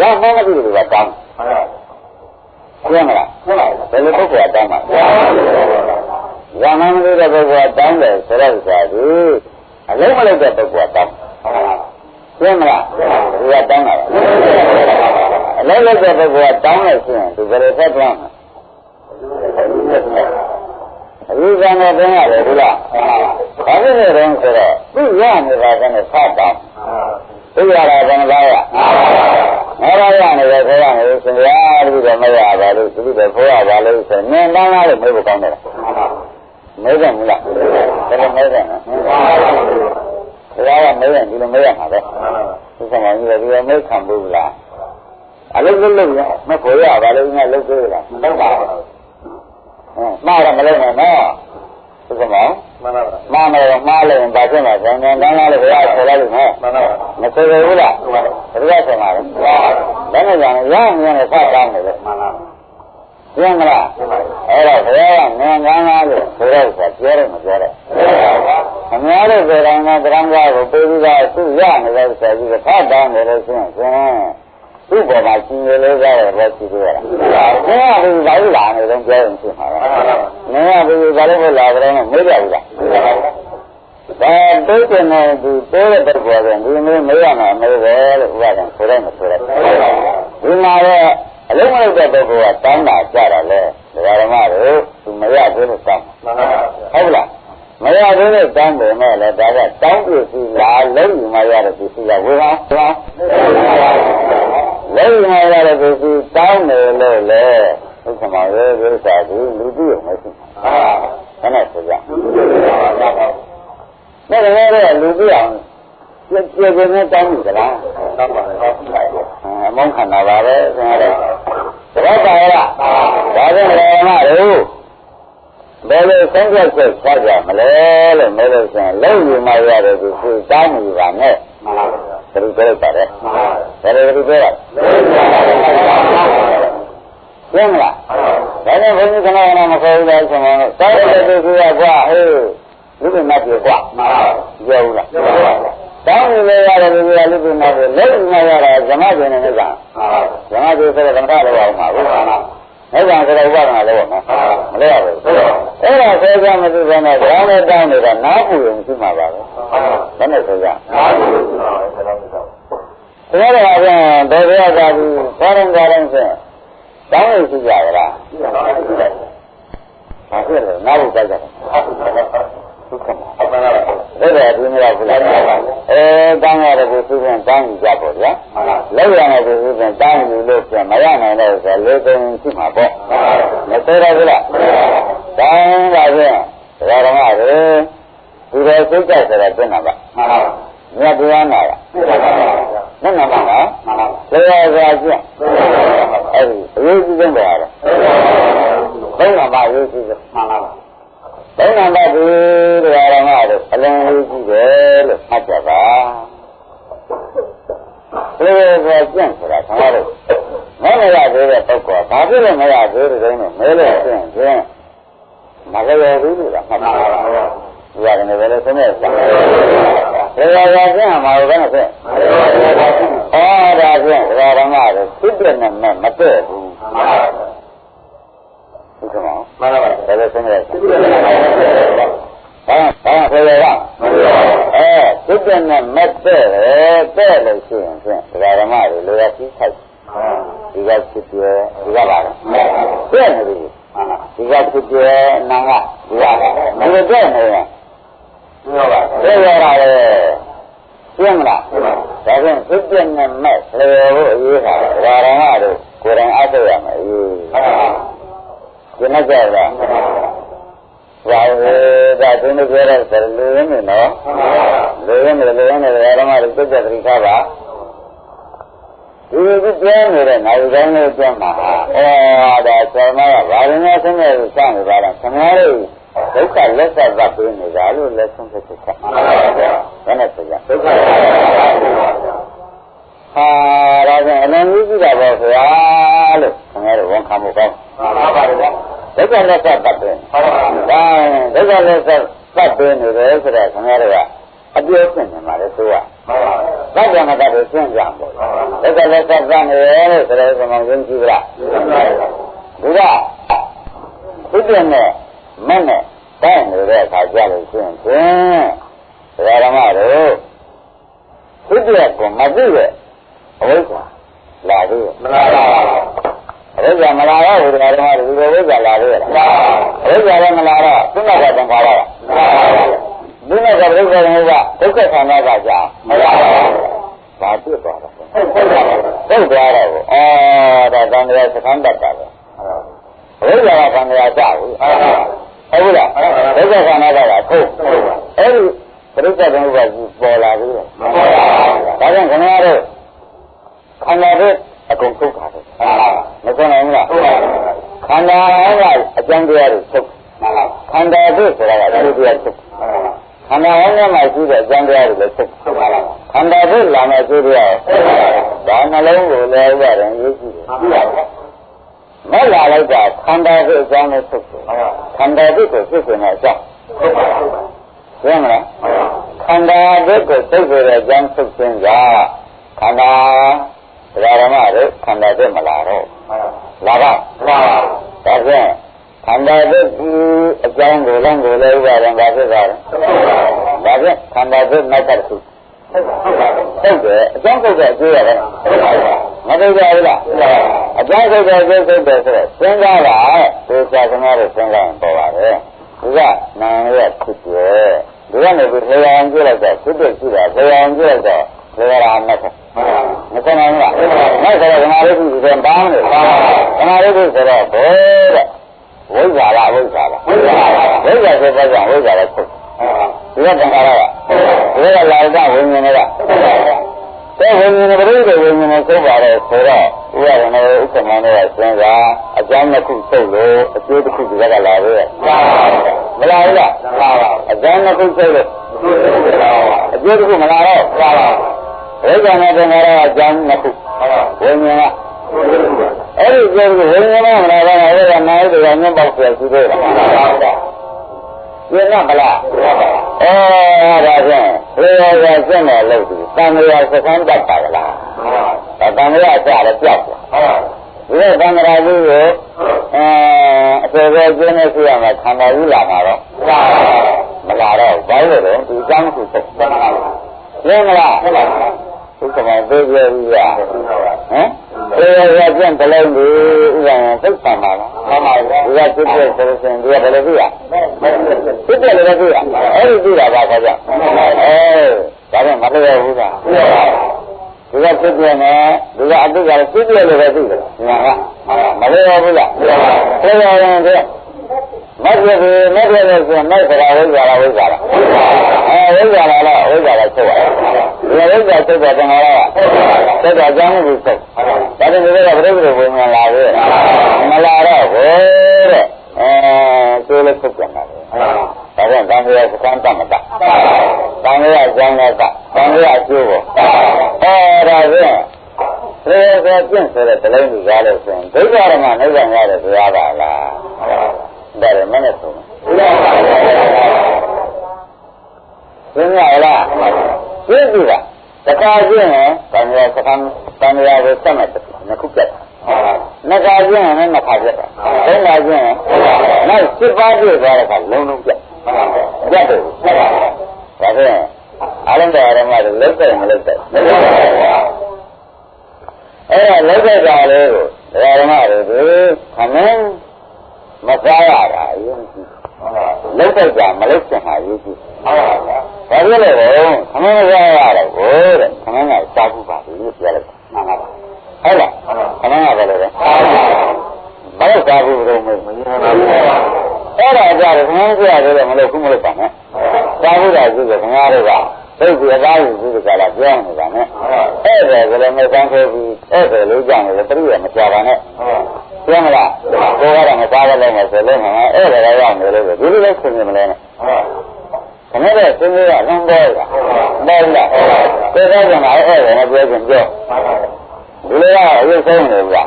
ရမမသိလို့ကတောင်းရှင်းမလားဘယ်လိုပုဂ္ဂိုလ်ကတောင်းမှာရမမသိတဲ့ပုဂ္ဂိုလ်ကတောင်းတယ်ဆိုတော့ဆိုတာဒီအလုံးမလိုက်တဲ့ပုဂ္ဂိုလ်ကတောင်းရှင်းမလားဒီကတောင်းတာအလုံးလိုက်တဲ့ပုဂ္ဂိုလ်ကတောင်းလို့ရှိရင်ဒီဘယ်လိုဆက်တောင်းအရိကံနဲ့တင်းရတယ်ဒီလားဘာဖြစ်နေတယ်ဆိုတော့သူရနေတာကလည်းဖတ်တောင်းသိရတာကလည်းဘာရငါရနေတယ်ဆိုရနေရှင်ဗျာတပည့်တော်မရပါလို့တပည့်တော်ဖိုးရပါလို့ဆိုနင်းတန်းလာလို့မေးဖို့ကောင်းတယ်မဲတယ်မလားဒါလည်းမဲတယ်နော်ဒါကမဲရင်ဒီလိုမဲရမှာပဲဒီကမှကြီးကဒီလိုမဲခံဘူးလားအလုပ်လုပ်လို့ရမဖို့ရပါလို့ငါလုပ်သေးလားမလုပ်ပါဘူးမှားတော့မလုပ်နဲ့နော်ဒီကမှမှားမယ်မှားလို့ဘာဖြစ်မှာဇန်နန်တန်းလာလို့ဘုရားခေါ်လိုက်လို့နော်မဆိုရဘူးလားဘုရားဆက်မှာလေလည်းမကြမ်းရအောင်နဲ့ဖတ်တောင်းတယ်လေရှင်းမလားအဲ့တော့ဘုရားကငင်ကန်းလားလို့ဆိုတော့ဆိုပြောတယ်မပြောတယ်အများတို့ဆိုတိုင်းကတရားကိုပြေးပြီးတော့သူ့ရနေတယ်ဆိုပြီးဖတ်တောင်းတယ်လို့ရှင်းသူ့ပေါ်မှာရှင်ရလို့ရတယ်ပဲရှိသေးတယ်။ဘယ်ကဒီဘာလို့လာနေတော့ပြောရင်ဖြစ်မှာလဲ။မင်းကဒီဘာလို့လာကြတယ်မေးကြဘူးလား။ဒါတိုးတယ်နဲ့ဒီတိုးတဲ့ပုဂ္ဂိုလ်ကဒီမေးရမှာမေးပဲလို့ဥပဒေဆိုလိုက်မဆိုလိုက်။ဒီမှာတော့အလုံးမလုံးတဲ့ပုဂ္ဂိုလ်ကတောင်းတာကြတာလေ။ဒါဓမ္မတို့သူမရသေးလို့တောင်းတာ။ဟုတ်လား။မရသေးလို့တောင်းတယ်နဲ့လည်းဒါကတောင်းပြစီလားလုံးယူမှရတဲ့ပြစီလားဝေဘာလုံးယူမှရတဲ့ပြစီတောင်းတယ်လို့လေဥက္ကမရဲ့ဝိစာကူလူကြည့်ရမရှိဘယ်နဲ့ဆိုကြဒါလည်းလူကြည့်အောင်ကျေကျေနဲ့တောင်းပြီလားတောင်းပါတယ်အမောင်းခန္ဓာပါပဲဆရာတော်ဒါပါလားဒါကြောင့်လည်းမတို့ဘယ်လိုဆုံးဖြတ်ချက်ချကြမလဲလို့မေးလို့ဆိုရင်လုံးယူမှရတဲ့သူတောင်းနေပါနဲ့ဘယ်လိုပြောပါတယ်ဘယ်လိုပြောရရှင်းမလားဒါနဲ့ဘုန်းကြီးကလည်းမခေါ်ဘူးလားဆိုတော့တောင်းတဲ့သူကကွာဟေးလူ့မတ်ပြေကွာပြောဘူးလားတောင်းနေရတဲ့လူကလူ့မတ်ပြေလုံးယူမှရတာဇမကျင်နေကြဇမကျင်ဆိုတော့ကမ္ဘာလောက်အောင်ပါဘူးအဲ့ဒါဆိုတော့ဥပဒနာလို့ပေါ့နော်မလဲရဘူးအဲ့ဒါဆိုကြမသိဘဲနဲ့ဒါနဲ့တောင်းနေတာနားပူရင်ရှိမှာပါပဲဘယ်နဲ့ဆိုကြနားပူရင် ဒါတော့အရင်ဒေဝရသာပြီးဘာရင်ဆိုတောင်းလို့ရှိကြရလားဘာဖြစ်လဲနားလို့ကြကြတယ်ဒုက္ခမှာအမှန်ပါဒါဒီမလားဘုရားတောင်းရတယ်ကိုသူကတောင်းကြပေါ့ဗျာလောက်ရတယ်ကိုသူကတောင်းလို့ပြန်မရနိုင်တော့ဆိုလေကုန်ရှိမှာပေါ့မသေးတော့ဘူးလားတောင်းပါပြန်ဒါဓမ္မတွေဒီလိုစိတ်ကြဆိုတာပြင်တာပါမြတ်တရားနာရမှန်ပါပါဆရာဆရာကျင့်အဲ့ဒီအရေးကြီးဆုံးပါတယ်ဘုန်းတော်ပါရေးကြီးဆုံးမှန်ပါပါဘုန်းတော်ပါဒီတရားဓမ္မတွေအလုံးရေးကြီးတယ်လို့မှတ်ကြပါဆရာဆရာကျင့်ဆိုတာကျွန်တော်တို့မရသေးတဲ့ပုဂ္ဂိုလ်ဘာဖြစ်လို့မရသေးတဲ့တုန်းကမဲလို့ကျင့်ခြင်းမကြရဘူးလို့မှတ်ပါပါဒီရတယ်လည်းလည်းဆုံးနေစား။ဒါကကျင့်မှာဘာလို့လဲ။ဟောဒါဖြင့်ဒကာဓမ္မတွေဖြစ်တဲ့နဲ့မတည့်ဘူး။ဟုတ်ကဲ့ပါ။မှန်ပါပါ။ဒါလည်းဆုံးနေစား။ဘာဖေရကဖြစ်တဲ့နဲ့မတည့်တဲ့လို့ရှိရင်ဖြင့်ဒကာဓမ္မတွေလိုရပြီးထိုက်။ဒီကဖြစ်ပြဒီကပါလား။ပြည့်နေပြီ။ဒီကဖြစ်ပြနာကဒီကမလို့တဲ့နေရင်ပြောပါပြောရတာလေရှင်းမလားဒါဖြင့်သိပြနဲ့မဲ့လေဖို့အရေးဟာဓမ္မတို့ကိုယ်တိုင်အားထုတ်ရမယ်အေးဒီနေ့ကြတာဘာလဲဒါသူတို့ပြောတဲ့ဆိုလူရင်းနေနော်လူရင်းနေဓမ္မတို့သိကြသတိထားပါဒီလိုပြောနေတဲ့နိုင်တိုင်းလေးကျမ်းမှာဒါဆောင်းမကဘာလို့လဲဆုံးနေစနေပါလားခင်ဗျားတို့ဒုက္ခလက်ဆက်သတ်ပေးနေတာလို့လက်ဆုံးဖြတ်ချက်မှန်ပါဗျာဘယ်နဲ့ဆိုကြဒုက္ခဟာဒါဆိုအလုံးကြီးတာပေါ့ဗျာလို့ခင်ဗျားတို့ဝန်ခံမှုကောင်းမှန်ပါပါဗျာဒုက္ခလက်ဆက်သတ်ပေးဟုတ်ပါဘူးဒါဒုက္ခလက်ဆက်သတ်ပေးနေတယ်ဆိုတော့ခင်ဗျားတို့ကအပြည့်အစုံနေမှာလေဆိုရမှန်ပါဘူးသတ်တယ်မတတ်ဘူးရှင်းကြပေါ့ဒုက္ခလက်ဆက်သတ်နေတယ်လို့ဆိုတော့ကျွန်တော်ယဉ်ကြည့်လားဒီကဘုရားနဲ့မနဲ့တိုင်းနေတဲ့အခါကြလို့ရှိရင်ဖြင့်ဒကာဓမ္မတို့သိတဲ့ကမသိတဲ့အဝိဇ္ဇာလာသေးမလားအဝိဇ္ဇာမလာတော့ဒကာဓမ္မတို့ဒီလိုဝိဇ္ဇာလာသေးလားအဝိဇ္ဇာလည်းမလာတော့သူ့နောက်ကသင်္ခါရလားဒီနောက်ကဒုက္ခကဒုက္ခခန္ဓာကကြာမလားဘာပြစ်သွားတာဟုတ်သွားတော့ဒါသံဃာစခန်းတတ်တာပဲအဝိဇ္ဇာကသံဃာကြဘူးဟုတ်လားဒုက္ခခန္ဓာကထုတ်အဲ့ဒီပရိစ္ဆေသမုပ္ပါဒ်ပေါ်လာပြီဒါကြောင့်ခင်ဗျားတို့ခန္ဓာတွေအကုန်ထုတ်တာပဲမဆုံးနိုင်ဘူးလားခန္ဓာကအကျဉ်းတရားတွေထုတ်ခန္ဓာတွေဆိုတာကဒီတရားထုတ်ခန္ဓာထဲမှာရှိတဲ့အကျဉ်းတရားတွေလည်းထုတ်ခန္ဓာတွေလာမယ်ဆိုတော့ဒါနှလုံးကိုလည်းဥပါဒံရေးကြည့်တယ်မလာလိုက်တာခန္ဓာကိုအကြောင်းနဲ့ထုတ်တယ်ခန္ဓာကိုဖြစ်နေတဲ့အကြောင်းရှင်းမလားခန္ဓာကိုထုတ်တဲ့အကြောင်းထုတ်ခြင်းကခန္ဓာဓမ္မတို့ခန္ဓာကိုမလာတော့လာပါဒါဖြင့်ခန္ဓာကိုအကြောင်းကိုလည်းဥပါဒံပါဖြစ်တာဒါဖြင့်ခန္ဓာကိုမတတ်ဘူးဟုတ်တယ်အကြောင်းထုတ်တဲ့အကျိုးရတယ်မသိကြဘူးလားအကြောင်းထုတ်တဲ့အကျိုးထုတ်တယ်ဆိုတော့စဉ်းစားပါဒီစာသမားတွေစဉ်းစားရင်ပေါ်ပါတယ်ဒီကနာရဖြစ်တယ်ဒီကနေပြီးလေအောင်ကြည့်လိုက်တော့ဖြစ်ဖြစ်ရှိတာလေအောင်ကြည့်လိုက်တော့လေရာမဆက်မဆက်နိုင်ဘူးလားနောက်ဆိုတော့ဓမ္မရိပုဆိုတော့ဘာမလို့ဓမ္မရိပုဆိုတော့ဘယ်တဲ့ဝိဇ္ဇာလားဝိဇ္ဇာလားဝိဇ္ဇာဆိုတော့ဝိဇ္ဇာလည်းဖြစ်ဒီကသံဃာရကဒီကလာတဲ့ဝိညာဉ်တွေကတဲ့ဝိညာဉ်တွေပြိတ္တဝိညာဉ်တွေသုံးပါတယ်ဆိုတော့ဥရဝဏဥက္ကမနဲ့စဉ်းစားအကြောင်းတစ်ခုထုတ်လို့အကျိုးတစ်ခုဒီကလာပဲမလာဘူးလားအကြောင်းတစ်ခုထုတ်လို့အကျိုးတစ်ခုမလာတော့ဝိဇ္ဇာနဲ့သင်္ခါရအကြောင်းတစ်ခုဝိညာဉ်ကအဲ့ဒီကျိုးကိုဝိညာဉ်ကမလာတော့အဲ့ဒါနာယတွေကညှက်ပေါက်ပြစီသေးတယ်ပြင်းမလားဒါဖြင့်ဘယ်လိုလဲကျင့်တယ်လို့ဒီတန်မြာစခန်းတတ်ပါလားဒါတန်မြာကြတယ်ပြောက်တယ်ဒီတန်မြာကြီးကိုအပေပဲကျင်းနေစီရမှာခန္ဓာကြီးလာမှာတော့မလာတော့ဘာလို့လဲဒီအကြောင်းကိုသိပြင်းမလား ဥက္ကမသိကြပြီလားဟမ်သေရကျင့်တလုံးဒီဥပ္ပံသိက္ခာမှာလားမှန်ပါဗျာဒီကစစ်တဲ့ဆိုလို့ရှိရင်ဒီကဘယ်လိုသိရစစ်တဲ့လည်းသိရအဲ့ဒီသိတာပါခေါ်ကြဒါတော့မလျော်ဘူးလားဒီကစစ်တဲ့နဲ့ဒီကအတုကလည်းစစ်တဲ့လည်းပဲသိတယ်ညာကမလျော်ဘူးလားလျော်ရင်ကမတ်ရပြီမတ်ရလို့ဆိုရင်မတ်စရာဝိဇ္ဇာလားဝိဇ္ဇာလားဝိဇ္ဇာလားဝိဇ္ဇာလားချုပ်ရတယ်ဒီဝိဇ္ဇာချုပ်တဲ့တဏှာလားသက်တာကြောင်းမှုချုပ်ဒါတည်းတွေကပြိပ္ပဝိညာဉ်လာပဲမလာတော့ဘူးတဲ့ကျိုးလေးချုပ်ပြန်တာဒါကြောင့်တန်ခါစကမ်းတတ်မတတ်တန်ခါအကြောင်းလည်းတတ်တန်ခါအကျိုးကိုဒါဖြင့်သေသောကျင့်ဆိုတဲ့တလုံးကြီးကားလို့ဆိုရင်ဒိဋ္ဌရမနိဗ္ဗာန်ရတဲ့တရားပါလားဒါလည်းမနဲ့ဆုံးဘူးလားရှင်းရလားရှင်းပြီလားတခါကျင့်ရင်တန်ခါစကမ်းတန်ခါကိုစက်မဲ့နှစ်ခုပြတ်နှစ်ခါကျင့်ရင်နှစ်ခါပြတ်တာသုံးခါကျင့်ရင်နောက်7ပါးပြည့်သွားတဲ့အခါလုံးလုံးပြတ်ပြတ်တယ်ဒါဖြင့်အလုံးတော်ရမတွေလက်သက်မလက်သက်အဲ့ဒါလက်သက်တာလေးကိုဓမ္မတွေခမင်းမစားရတာအရင်ကြီးလက်သက်တာမလက်ချင်တာအရင်ကြီးဘာဖြစ်လဲတော့ခမင်းမစားရတော့ဘို့တဲ့ခမင်းကစားဘူးပါလို့ပြောလိုက်မှန်ပါပါဟုတ်လားခမင်းကဘယ်လိုလဲဘာလို့စားဘူးလို့မရဘူးအဲ့ဒါကြတယ်ခမင်းကြရတယ်မလို့ခုမလို့ပါနဲ့စားဘူးတာကြီးကခင်ဗျားတို့ကသိပြီအသားယူပြီးကြတာပြောနေတာနဲ့အဲ့ဒါကလည်းမဆန်းသေးဘူးအဲ့ဒါလေးကြောင့်လည်းတတိယမကြပါနဲ့ပြောမလားကိုကတော့မစားရလို့မယ်ဆိုလို့မှအဲ့ဒါလည်းရောက်နေလို့ဒီလိုလည်းဆင်နေမလဲနဲ့ခဏတော့ဆင်းရဲအလုံးပေါ်တာပေါ်လားကိုကတော့ကအဲ့ဒါနဲ့ပြောခြင်းပြောဒီလိုကအရေးဆုံးနေဘူးလား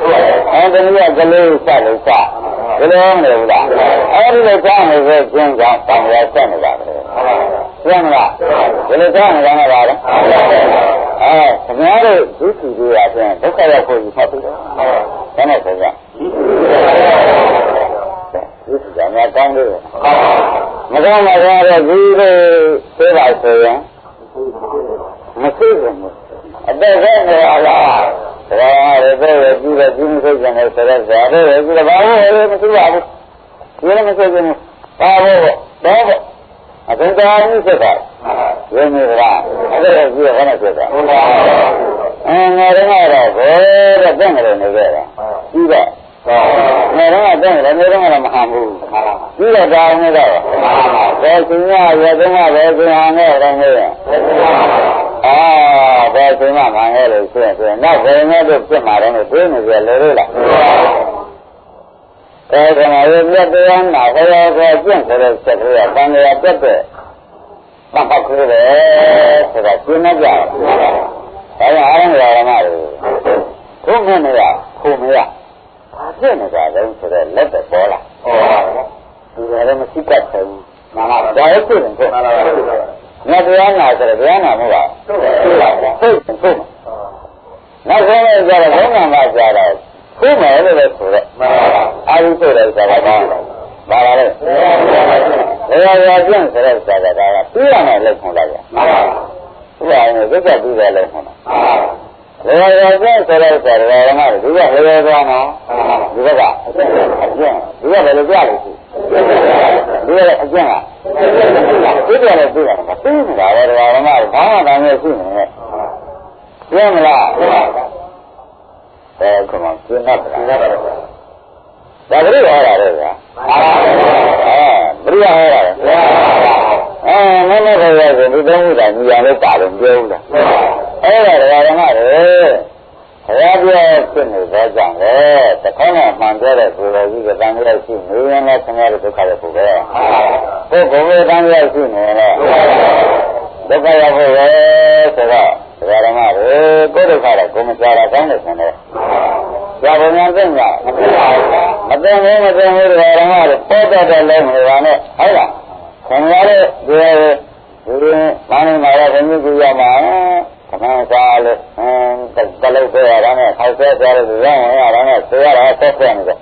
အဲ့ဒီကကလေးစလို့စဒီလိုနေဘူးလားအဲ့ဒီလိုကြားနေဆိုကျင်းကြောင်းတောင်ရဆက်နေတာပဲကျင်းမလားဒီလိုကြားနေတာကပါလားခင်ဗျားတို့ဒုက္ခတွေရပြန်ဒုက္ခရောက်ဖို့ဒီမှတ်ပြီးတော့ဘယ်နဲ့ဆိုကြဒုက္ခကများကောင်းတယ်မကောင်းပါဘူးတော့ဒီလိုသိပါဆိုရင်မသိဘူးအသက်သက်နေရလားဒါရတဲ့ကြည့်တဲ့ကြည့်မစိတ်ကြတယ်ဆိုတော့ဇာတဲ့ကြည့်ဘာလို့မရှိပါဘူးဒီလိုမရှိဘူးဘာလို့တော့အကုန်တော်ကြီးဖြစ်တာရင်းနေလားအဲ့ဒါကြည့်ရခဏဖြစ်တာဟုတ်လားငါတို့ကတော့ဘယ်တော့တက်နေတယ်နေခဲ့တာပြီးတော့ငါတို့ကတက်နေတယ်နေတော့မဟန်ဘူးပြီးတော့ဒါအောင်နေတော့ဘယ်သူကရတဲ့ကဘယ်သူဟန်နေတယ်နေဘယ်သူမှမငဲလို့ဆိုရင်နောက်ဘယ်နဲ့တော့ပြစ်မှာတော့တွေးနေကြလေလို့လားအဲဒီမှာရပြတ်တရားနာဘယ်လိုဆိုကျင့်ဆိုတဲ့စက်ကလေးကတန်လျာတက်တဲ့ပတ်ပတ်ကလေးပဲဆိုတာရှင်းနေကြတယ်ဒါကြောင့်အားလုံးဓမ္မတွေခုမနေရခုမရဘာဖြစ်နေတာလဲဆိုတော့လက်သက်ပေါ်လာဒီလည်းမရှိတတ်ဘူးမှန်ပါပါဒါလည်းဖြစ်တယ်ဟုတ်မှန်ပါပါငါတရားနာဆိုတော့တရားနာမဟုတ်ပါဘူးဟုတ်နောက်ဆုံးလည်းကြတော့ဘုံကမှာကြားတော့ခုမယ်လို့လည်းဆိုတော့အာရုံဆိုတဲ့ဇာတ်ကောင်းပါပါလေလေကျင့်ဆိုတဲ့ဇာတ်ကောင်းကပြီးရမယ်လို့ခေါ်လိုက်ရဟုတ်ပါဘူးသိကြပြီးတယ်လို့ခေါ်တာလေကျင့်ဆိုတဲ့ဇာတ်ကောင်းကဒီကလေကောင်းနော်ဒီဘက်ကအကျင့်ဒီကဘယ်လိုကြားလို့ဒီကအကျင့်ကဒီတယ်လည်းပြီးတယ်မပြီးဘူးလားဓမ္မဘာမှတောင်းနေရှိနေတယ်ပြောမလားကမှကျင်းတ်တာဒါပရိယာဟောတာလေဗျာပရိယာဟောတာနည်းနည်းပဲဆိုဒီသုံးခုတာညီအောင်လို့ပါလို့ပြောဘူးလားအဲ့ဒါဓမ္မတွေဘုရားပြောဖြစ်နေသောကြောင့်လေတခေါင်းကမှန်ပြောတဲ့ကိုယ်တော်ကြီးကတန်ကြရရှိနေရင်လည်းဆင်းရဲတဲ့ဒုက္ခရဲ့ပုံပဲကိုယ်ကိုယ်တန်ကြရရှိနေရင်ဒုက္ခရောက်ဖို့ပဲဆိုတော့ဓမ္မတွေကိုယ်ဒုက္ခတော့ကိုယ်မစားတာကောင်းတယ်ဆင်းတယ်ဇာဘုံများသိကြမသိဘူးဓမ္မတွေပေါ်တတ်တဲ့လုံးတွေပါနဲ့ဟုတ်လားခင်ဗျားတို့ဒီဘာနဲ့မှာရဘုံကြီးကြည့်ရမှာခဏစားလို့တလုံးပြောရတာနဲ့ခေါက်ဆဲကြလို့ရအောင်ရတာနဲ့ဆိုရတာဆက်ဆက်နေတယ်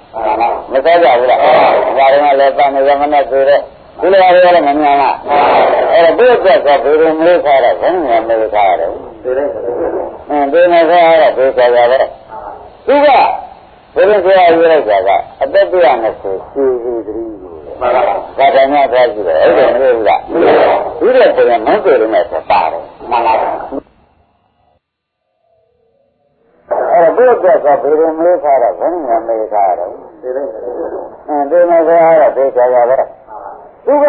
မစားကြဘူးလားဒါတွေကလည်းတန်နေရမနဲ့ဆိုတဲ့ဒီလိုရရလည်းမမြင်လားအဲ့ဒါဘုရားကဘယ်လိုမျိုးခါတာဘယ်လိုမျိုးခါရတယ် ဒီမှာဆိုရတော့ဒီကြရတယ်သူကဘယ်လိုဆိုရရွေးလိုက်တာကအသက်120စီစီ3ကိုမှန်ပါပါဒါတည်းများသွားကြည့်တယ်အဲ့ဒါမလို့လားဒီလိုဆိုရင်မင်းတို့လည်းဆိုပါတယ်မှန်ပါပါအဲ့ဘုရားကဘယ်လိုမေးထားတော့ဘယ်နည်းမေးထားတော့ဒီမှာဆိုရတော့ဒီကြရတယ်သူက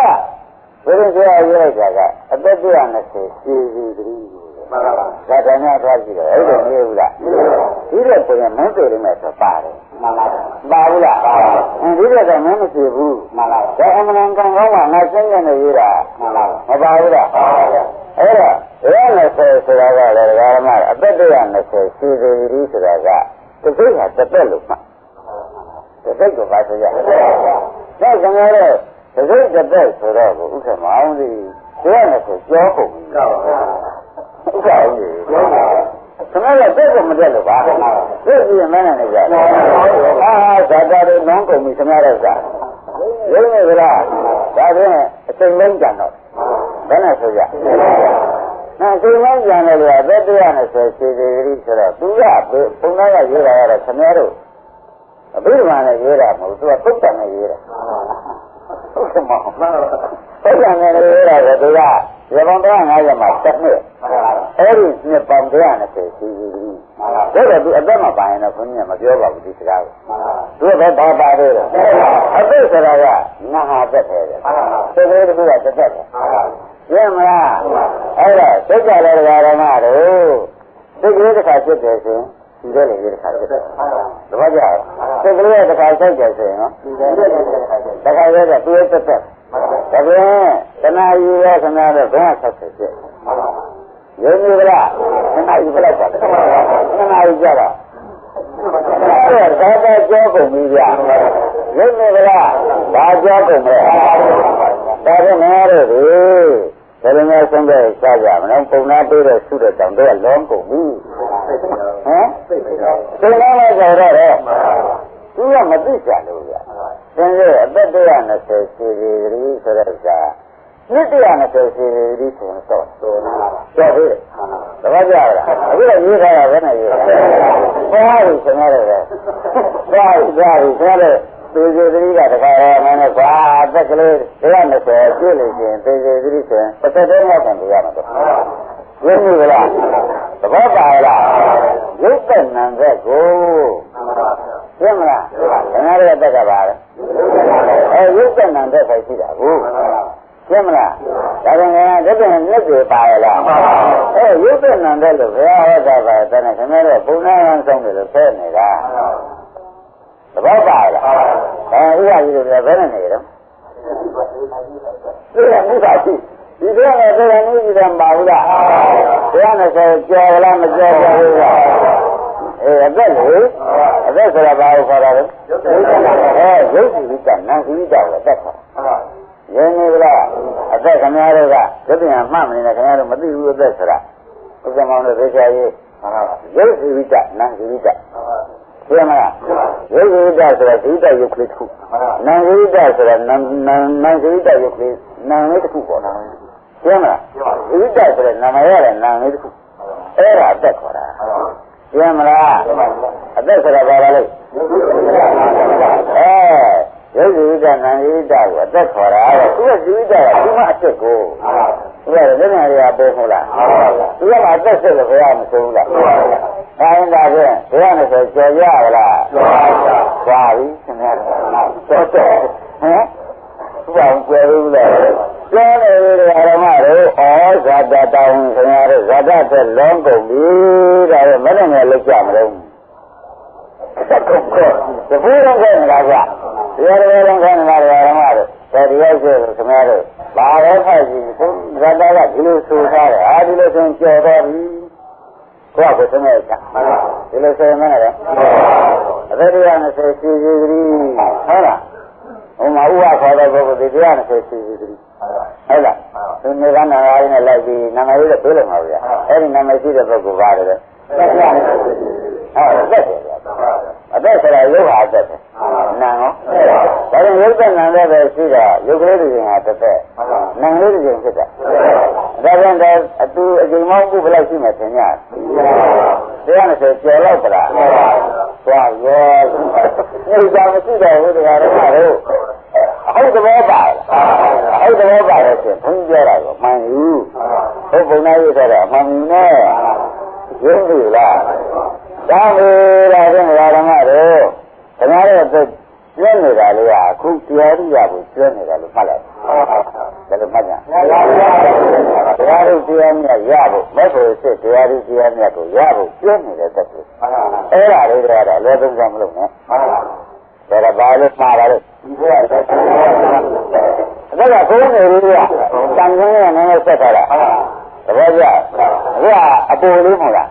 ဘယ်လိုဆိုရရွေးလိုက်တာကအသက်120စီစီ3မှန်ပါပါဒါတည်းများသွားကြည့်တယ်အဲ့ဒါမလို့လားဒီလိုဆိုရင်မင်းတို့လည်းဆိုပါတယ်မှန်ပါပါဘူးလားဒီလိုတော့မင်းမရှိဘူးမှန်ပါပါဒါအမှန်ကန်ကောင်းကငါစင်းနေရတာမှန်ပါပါမပါဘူးလားအဲ့တော့120ဆိုတာကလည်းဓမ္မအသက်120စီစီရီဆိုတာကတစ်စိတ်ဟာတစ်သက်လို့မှတစ်စိတ်ကိုပါဆိုရဒါကငါတော့တစ်စိတ်တစ်သက်ဆိုတော့ဥက္ကမောင်းစီ120ကျော်ကုန်ပြီဟုတ်ပါဘူးခဏလည်းတက်ကိုမတက်လို့ပါသိပြီမနဲ့နေကြအာဇာတာတွေနောင်းကုန်ပြီခဏတော့စားရုံးနေကြလားဒါဖြင့်အချိန်လုံးကြံတော့ဘယ်နဲ့ဆိုကြအချိန်လုံးကြံတယ်လို့အသက်120စီစီရီဆိုတော့သူကဘုံသားကရေးတာကတော့ခဏတို့အဘိဓမ္မာနဲ့ရေးတာမဟုတ်သူကပုဒ်တန်နဲ့ရေးတာဟုတ်ကဲ့မဟုတ်ပုဒ်တန်နဲ့ရေးတာကသူကရေပေါင်း150မှာတစ်နှစ်အဲ့ဒီနှစ်ပေါင်း120စီစီကြီးဒါတော့သူအသက်မပိုင်တော့ခွန်းကြီးမပြောပါဘူးဒီစကားကိုသူကဘာပါသေးလဲအသက်ဆိုတာကငါဟာသက်တယ်တဲ့တကယ်တခုကတစ်သက်တယ်ရှင်းမလားအဲ့တော့စိတ်ကြလဲဓမ္မတို့စိတ်ကလေးတစ်ခါဖြစ်တယ်ဆိုရင်ဒီလိုလေတစ်ခါဖြစ်တယ်သဘောကျလားစိတ်ကလေးတစ်ခါစိုက်တယ်ဆိုရင်နော်တစ်ခါရဲတဲ့သူရဲ့သက်သက်ဒါပြန်တဏှာယူရခဏတော့ဘယ်ကဆက်ဖြစ်ရင်းနေကြလားတဏှာယူလိုက်ပါတဏှာယူကြတော့အဲ့ဒါတော့ကြောကုန်ပြီဗျရင်းနေကြလားဘာကြောကုန်လဲဒါပြန်နေရတယ်ဒီဘယ်လိုမျိုးဆုံးတဲ့စားကြမလဲပုံနာပေးတဲ့ဆုတဲ့တောင်တော့လုံးကုန်ပြီဟမ်စိတ်လုံးလိုက်ကြတော့သူကမသိကြလို့ဗျသင်ရဲ့အသက်120စီစီရီဆိုတဲ့ဥစ္စာနှစ်120စီရီဆိုရင်တော့တော်ပြီသဘောကျလားအခုတော့ရေးထားတာဘယ်နဲ့ရေးလဲဘာလို့ဆင်ရတယ်လဲဘာလို့ဆင်ရတယ်သေစေသတိကတခါမှန်းနဲ့ကွာအသက်ကလေး120ပြည့်လို့ရှိရင်သေစေသတိဆိုရင်တစ်သက်တည်းမှဆင်ပြရမှာတော့ရင်းပြီလားသဘောပါလားရုပ်တဏ္ဍသက်ကိုရှင်းမလားငါတို့အသက်ကပါလေရုပ်တဏ္ဍသက်ပဲရှိတာကိုရှင်းမလားဒါကငါတကယ်နဲ့ပြေပါရလားရုပ်တဏ္ဍသက်လို့ဘုရားဟောတာပါတဲ့ခင်ဗျားတို့ပုံနာန်းဆုံးတယ်လို့ဖဲနေတာသဘောပါလားဥပ္ပါကြီးတို့ဘယ်နဲ့နေတော့ဒီကမြတ်သာရှိဒီကလည်းတရားနည်းကြီးတယ်မပါဘူးလား120ကျော်လားမကျော်ဘူးလားအသက်လေအသက်ဆိုတာဘာကိုခေါ်တာလဲရုပ်စီဝိတ္တနာစီဝိတ္တကိုအသက်ခေါ်ရင်းနေလားအသက်ခင်ဗျားတို့ကရုပ်ပြန်မှတ်မနေနဲ့ခင်ဗျားတို့မသိဘူးအသက်ဆိုတာဥက္ကမောင်တို့သိချာရေးရုပ်စီဝိတ္တနာစီဝိတ္တရှင်းမလားရုပ်ဝိတ္တဆိုတာဒီတ္တရုပ်ကလေးတစ်ခုနာဝိတ္တဆိုတာနာဝိတ္တရုပ်ကလေးနာလေးတစ်ခုပေါ့နော်ရှင်းမလားဝိတ္တဆိုတဲ့နာမရတဲ့နာလေးတစ်ခုအဲ့ဒါအသက်ခေါ်တာရှင်းမလားအသက်ဆိုတာဘာလဲရုပ်ဝိတ္တနာဝိတ္တကိုအသက်ခေါ်တာသူကဒီဝိတ္တကသူမအသက်ကိုသူကလည်းနေရာပေါ်မလားသူကအသက်ဆက်လို့ဘယ်ရမစိုးဘူးလားတိုင်းတာဖြင့်120ကျော်ရလားပါပြီခင်ဗျာတော့ဟမ်သူကကျေဘူးလားကျော်တယ်ဓမ္မတို့ဇာတတောင်းခင်ဗျားတို့ဇာတတဲ့လုံးကုန်ပြီဒါလည်းမနဲ့လည်းလောက်ကြမလို့သက်ကုန်ကောတပူးတော့ခဲ့နေတာကတရားတော်လုံးခဲ့နေတာဓမ္မတို့တရားကျလို့ခင်ဗျားတို့ဘာတော့ဖိုက်ကြည့်ဇာတကဒီလိုဆိုထားတယ်ဒီလိုဆိုကျော်တော့ပြီကိုယ့်ကိုသမက်ချဒီလိုဆိုရင်မနဲ့လေအသက်120စီစီဂရီဟုတ်လားဟိုမှာဥပခေါ်တဲ့ပုဂ္ဂိုလ်ဒီ120စီစီဂရီဟုတ်လားသူနေကနာရီနဲ့လိုက်ပြီးနာမည်လေးပြေးလို့မှာဗျာအဲ့ဒီနာမည်ရှိတဲ့ပုဂ္ဂိုလ်ပါတယ်လေအသက်ဆိုတာရုပ်ဟာအသက်ပဲနာရောဒါကြောင့်ရုပ်သက်နာလည်းပဲရှိတာရုပ်ကလေးတွေဟာတစ်သက်နာလေးတွေဖြစ်တာ ပြန်တော့အတူအချိန်မောင်းခုဘယ်လောက်ရှိမှသင်ရတရားနဲ့ဆိုကျော်လောက်ပလားသွားရောနေကြမရှိတော့ဘူးတရားတော်တို့အဟုတ်သဘောပါအဟုတ်သဘောပါလို့ဆိုဘုန်းကြီးပြောတာကိုမှန်ယူဘုန်းနာရေးဆိုတော့မှန်ယူနဲ့ရင်းပြီလားဒါပဲဒါဖြင့်ဓမ္မတို့ခင်ဗျားတို့ကျွမ်းနေတာလေးကအခုတရားရိယာကိုကျွမ်းနေတာလို့မှတ်လိုက်တယ်လို့မှတ်ကြတရားရိတရားမြတ်ရဖို့မဲ့ဖို့စစ်တရားရိတရားမြတ်ကိုရဖို့ကျွမ်းနေတဲ့သက်ကိုအဲ့ဒါလေးတွေကတော့အလွယ်သုံးစားမလုပ်နဲ့ဒါကဘာလို့မှားပါလဲဒါကဘုန်းနေလေးကတန်ခင်းနဲ့နည်းနည်းဆက်ထားတာတပည့်ကြအခုကအပေါ်လေးမဟုတ်လား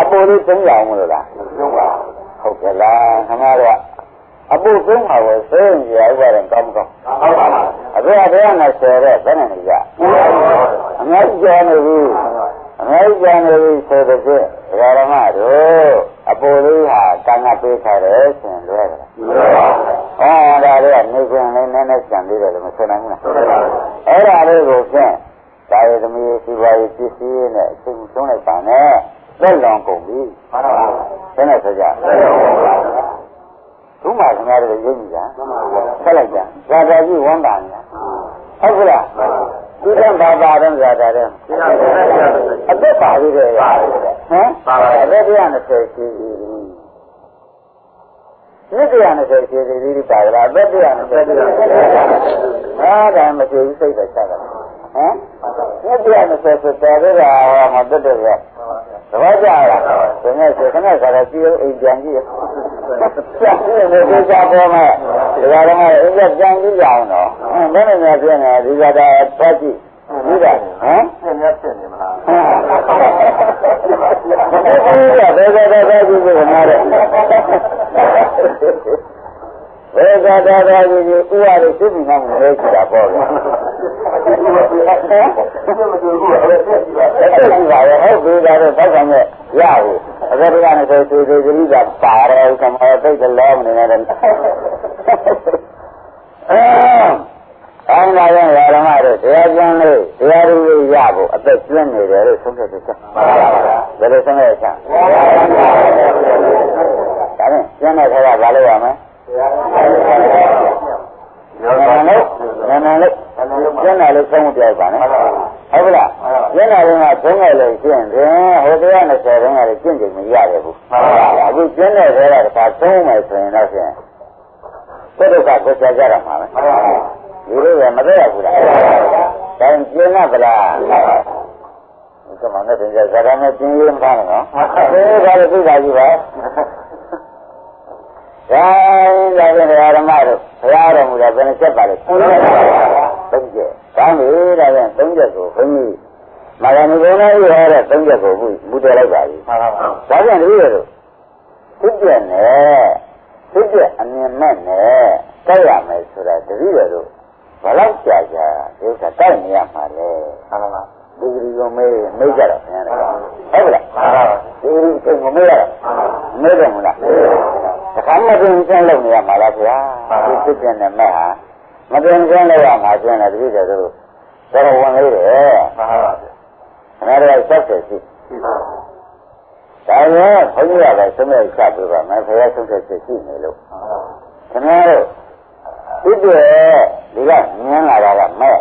အပေါ်လေးသုံးရအောင်မလို့လားဟုတ်ကဲ့လားခင်ဗျားတို့အပုတ်ဆုံးမှာကိုသိရင်ရဥပါဒံကောင်းကောင်းအခုအတရားနဲ့ဆယ်တဲ့ဘယ်နဲ့နေကြအများကြီးကြားနေပြီအများကြီးကြားနေပြီဆိုတဲ့ဖြင့်ဒကာရမတို့အပုတ်လေးဟာကံကပေးထားတယ်ဆိုရင်လွယ်တယ်ဟောဒါလေးကနေခွင့်လေးနည်းနည်းကြံသေးတယ်လို့မဆိုနိုင်ဘူးလားအဲ့ဒါလေးကိုဖြင့်ဒါရသမီးစီပါရေးပစ္စည်းနဲ့အချိန်ဆုံးလိုက်ပါနဲ့လက်လောင်ကုန်ပြီဘယ်နဲ့ဆိုကြသူ့မှာခင်ဗျားတို့ရုပ်ကြည့်တာဆက်လိုက်ကြဇာတာကြီးဝမ်းပါညာဟုတ်ကလားဒီကဘာပါတော့ဇာတာတဲ့ အသက်ပါသေးတယ်ဟမ်အသက်120ရှိပြီ120ရှိသေးပြီပါလားအသက်120ဟာဒါမရှိဘူးစိတ်တော့ချတာဟမ်120ဆိုတော်ရတာမတက်တယ်ကသဘောကျလားဒီနေ့ခဏကတော့ကြည့်အောင်အိမ်ပြန်ကြည့်ဆက်ပြီးနေကြပေါ်မှာဒါကတော့အိမ်ကပြန်ကြည့်ကြအောင်တော့ဘယ်နဲ့များပြန်နေဒီကတာပတ်ကြည့်ဒီကဟမ်ဆက်နေဖြစ်နေမလားဘယ်ကတော့ကြည့်လို့နားတယ်ဘယ်ကတော့ကြည့်ဥရရသိပြီမှမလဲကြည့်တာပေါ့လေမတူဘူးအဲ့ဒါကြည့်ပါရဲ့ဟုတ်ပြီဒါတော့တောက်ဆောင်ရဲ့ရဘူးအကတိကနေဆိုသူဂရိကပါတယ်ကမောသိတ်လောမနေတယ်အဲ့ဒါကြောင့်ဓမ္မတို့တရားကျမ်းလေးတရားဓုလေးရဖို့အသက်ကျွမ်းနေတယ်လို့ဆုံးဖြတ်ချက်မှန်ပါပါဘယ်လိုဆုံးဖြတ်ချက်ဒါနဲ့ကျမ်းတဲ့ခါကဘာလို့ရမလဲနာလို့ကျမ်းတာလေးဆုံးမပြိုက်ပါနဲ့ဟုတ်ကလားကျမ်းတာလေးကသုံးရလို့ရှင်းတယ်ဟိုတရား20တုန်းကလည်းကျင့်ကြံမရရဘူးအခုကျမ်းတဲ့ခါကတစ်ခါသုံးမယ်ဆိုရင်တော့ရှင်းဘယ်လိုကကိုကြကြရမှာလဲဒီလိုပဲမသိရဘူးလား။ဒါကျင်းတ်ဗလား။ဒီမှာနဲ့တင်ကြဇာတ်နဲ့ကျင်းရင်းပါနော်။ဒါလည်းသိတာကြီးပါ။ဒါလည်းဓမ္မတို့ဘုရားတော်မူတာဘယ်နဲ့ချက်ပါလဲ။သုံးချက်။ဒါမျိုးဒါလည်းသုံးချက်ကိုဘုန်းကြီးမာဂဏီဘုန်းကြီးဟောတဲ့သုံးချက်ကိုဘုတယ်လိုက်ပါပြီ။ဒါကြောင့်တပည့်တို့သိပြနဲ့သိပြအမြင်မဲ့နဲ့တိုက်ရမယ်ဆိုတာတပည့်တို့ဘလောက်ကြာကြာဒီဥစ္စာတိုက်နေရမှာလဲဟုတ်လားဒီဂရီကိုမေးကြတော့ခင်ဗျာဟုတ်ကလားဒီဂရီကိုမေးရတော့မေးတယ်မလားတခါမှပြင်ကျန်းလုပ်နေရမှာလားဗျာဒီဖြစ်တဲ့နဲ့မဲ့ဟာမပြင်ကျန်းလုပ်ရမှာကျန်းတယ်တပည့်တော်တို့တော်ဝင်လေးတယ်ဟုတ်ပါဘူးခင်ဗျားတို့ဆက်ဆက်ရှိဒါရောဘုန်းကြီးကလည်းသုံးရချပြပါမယ်ဘုရားဆုံးဖြတ်ချက်ရှိနေလို့ခင်ဗျားတို့ဒီကမြင်လာတာကမဲ့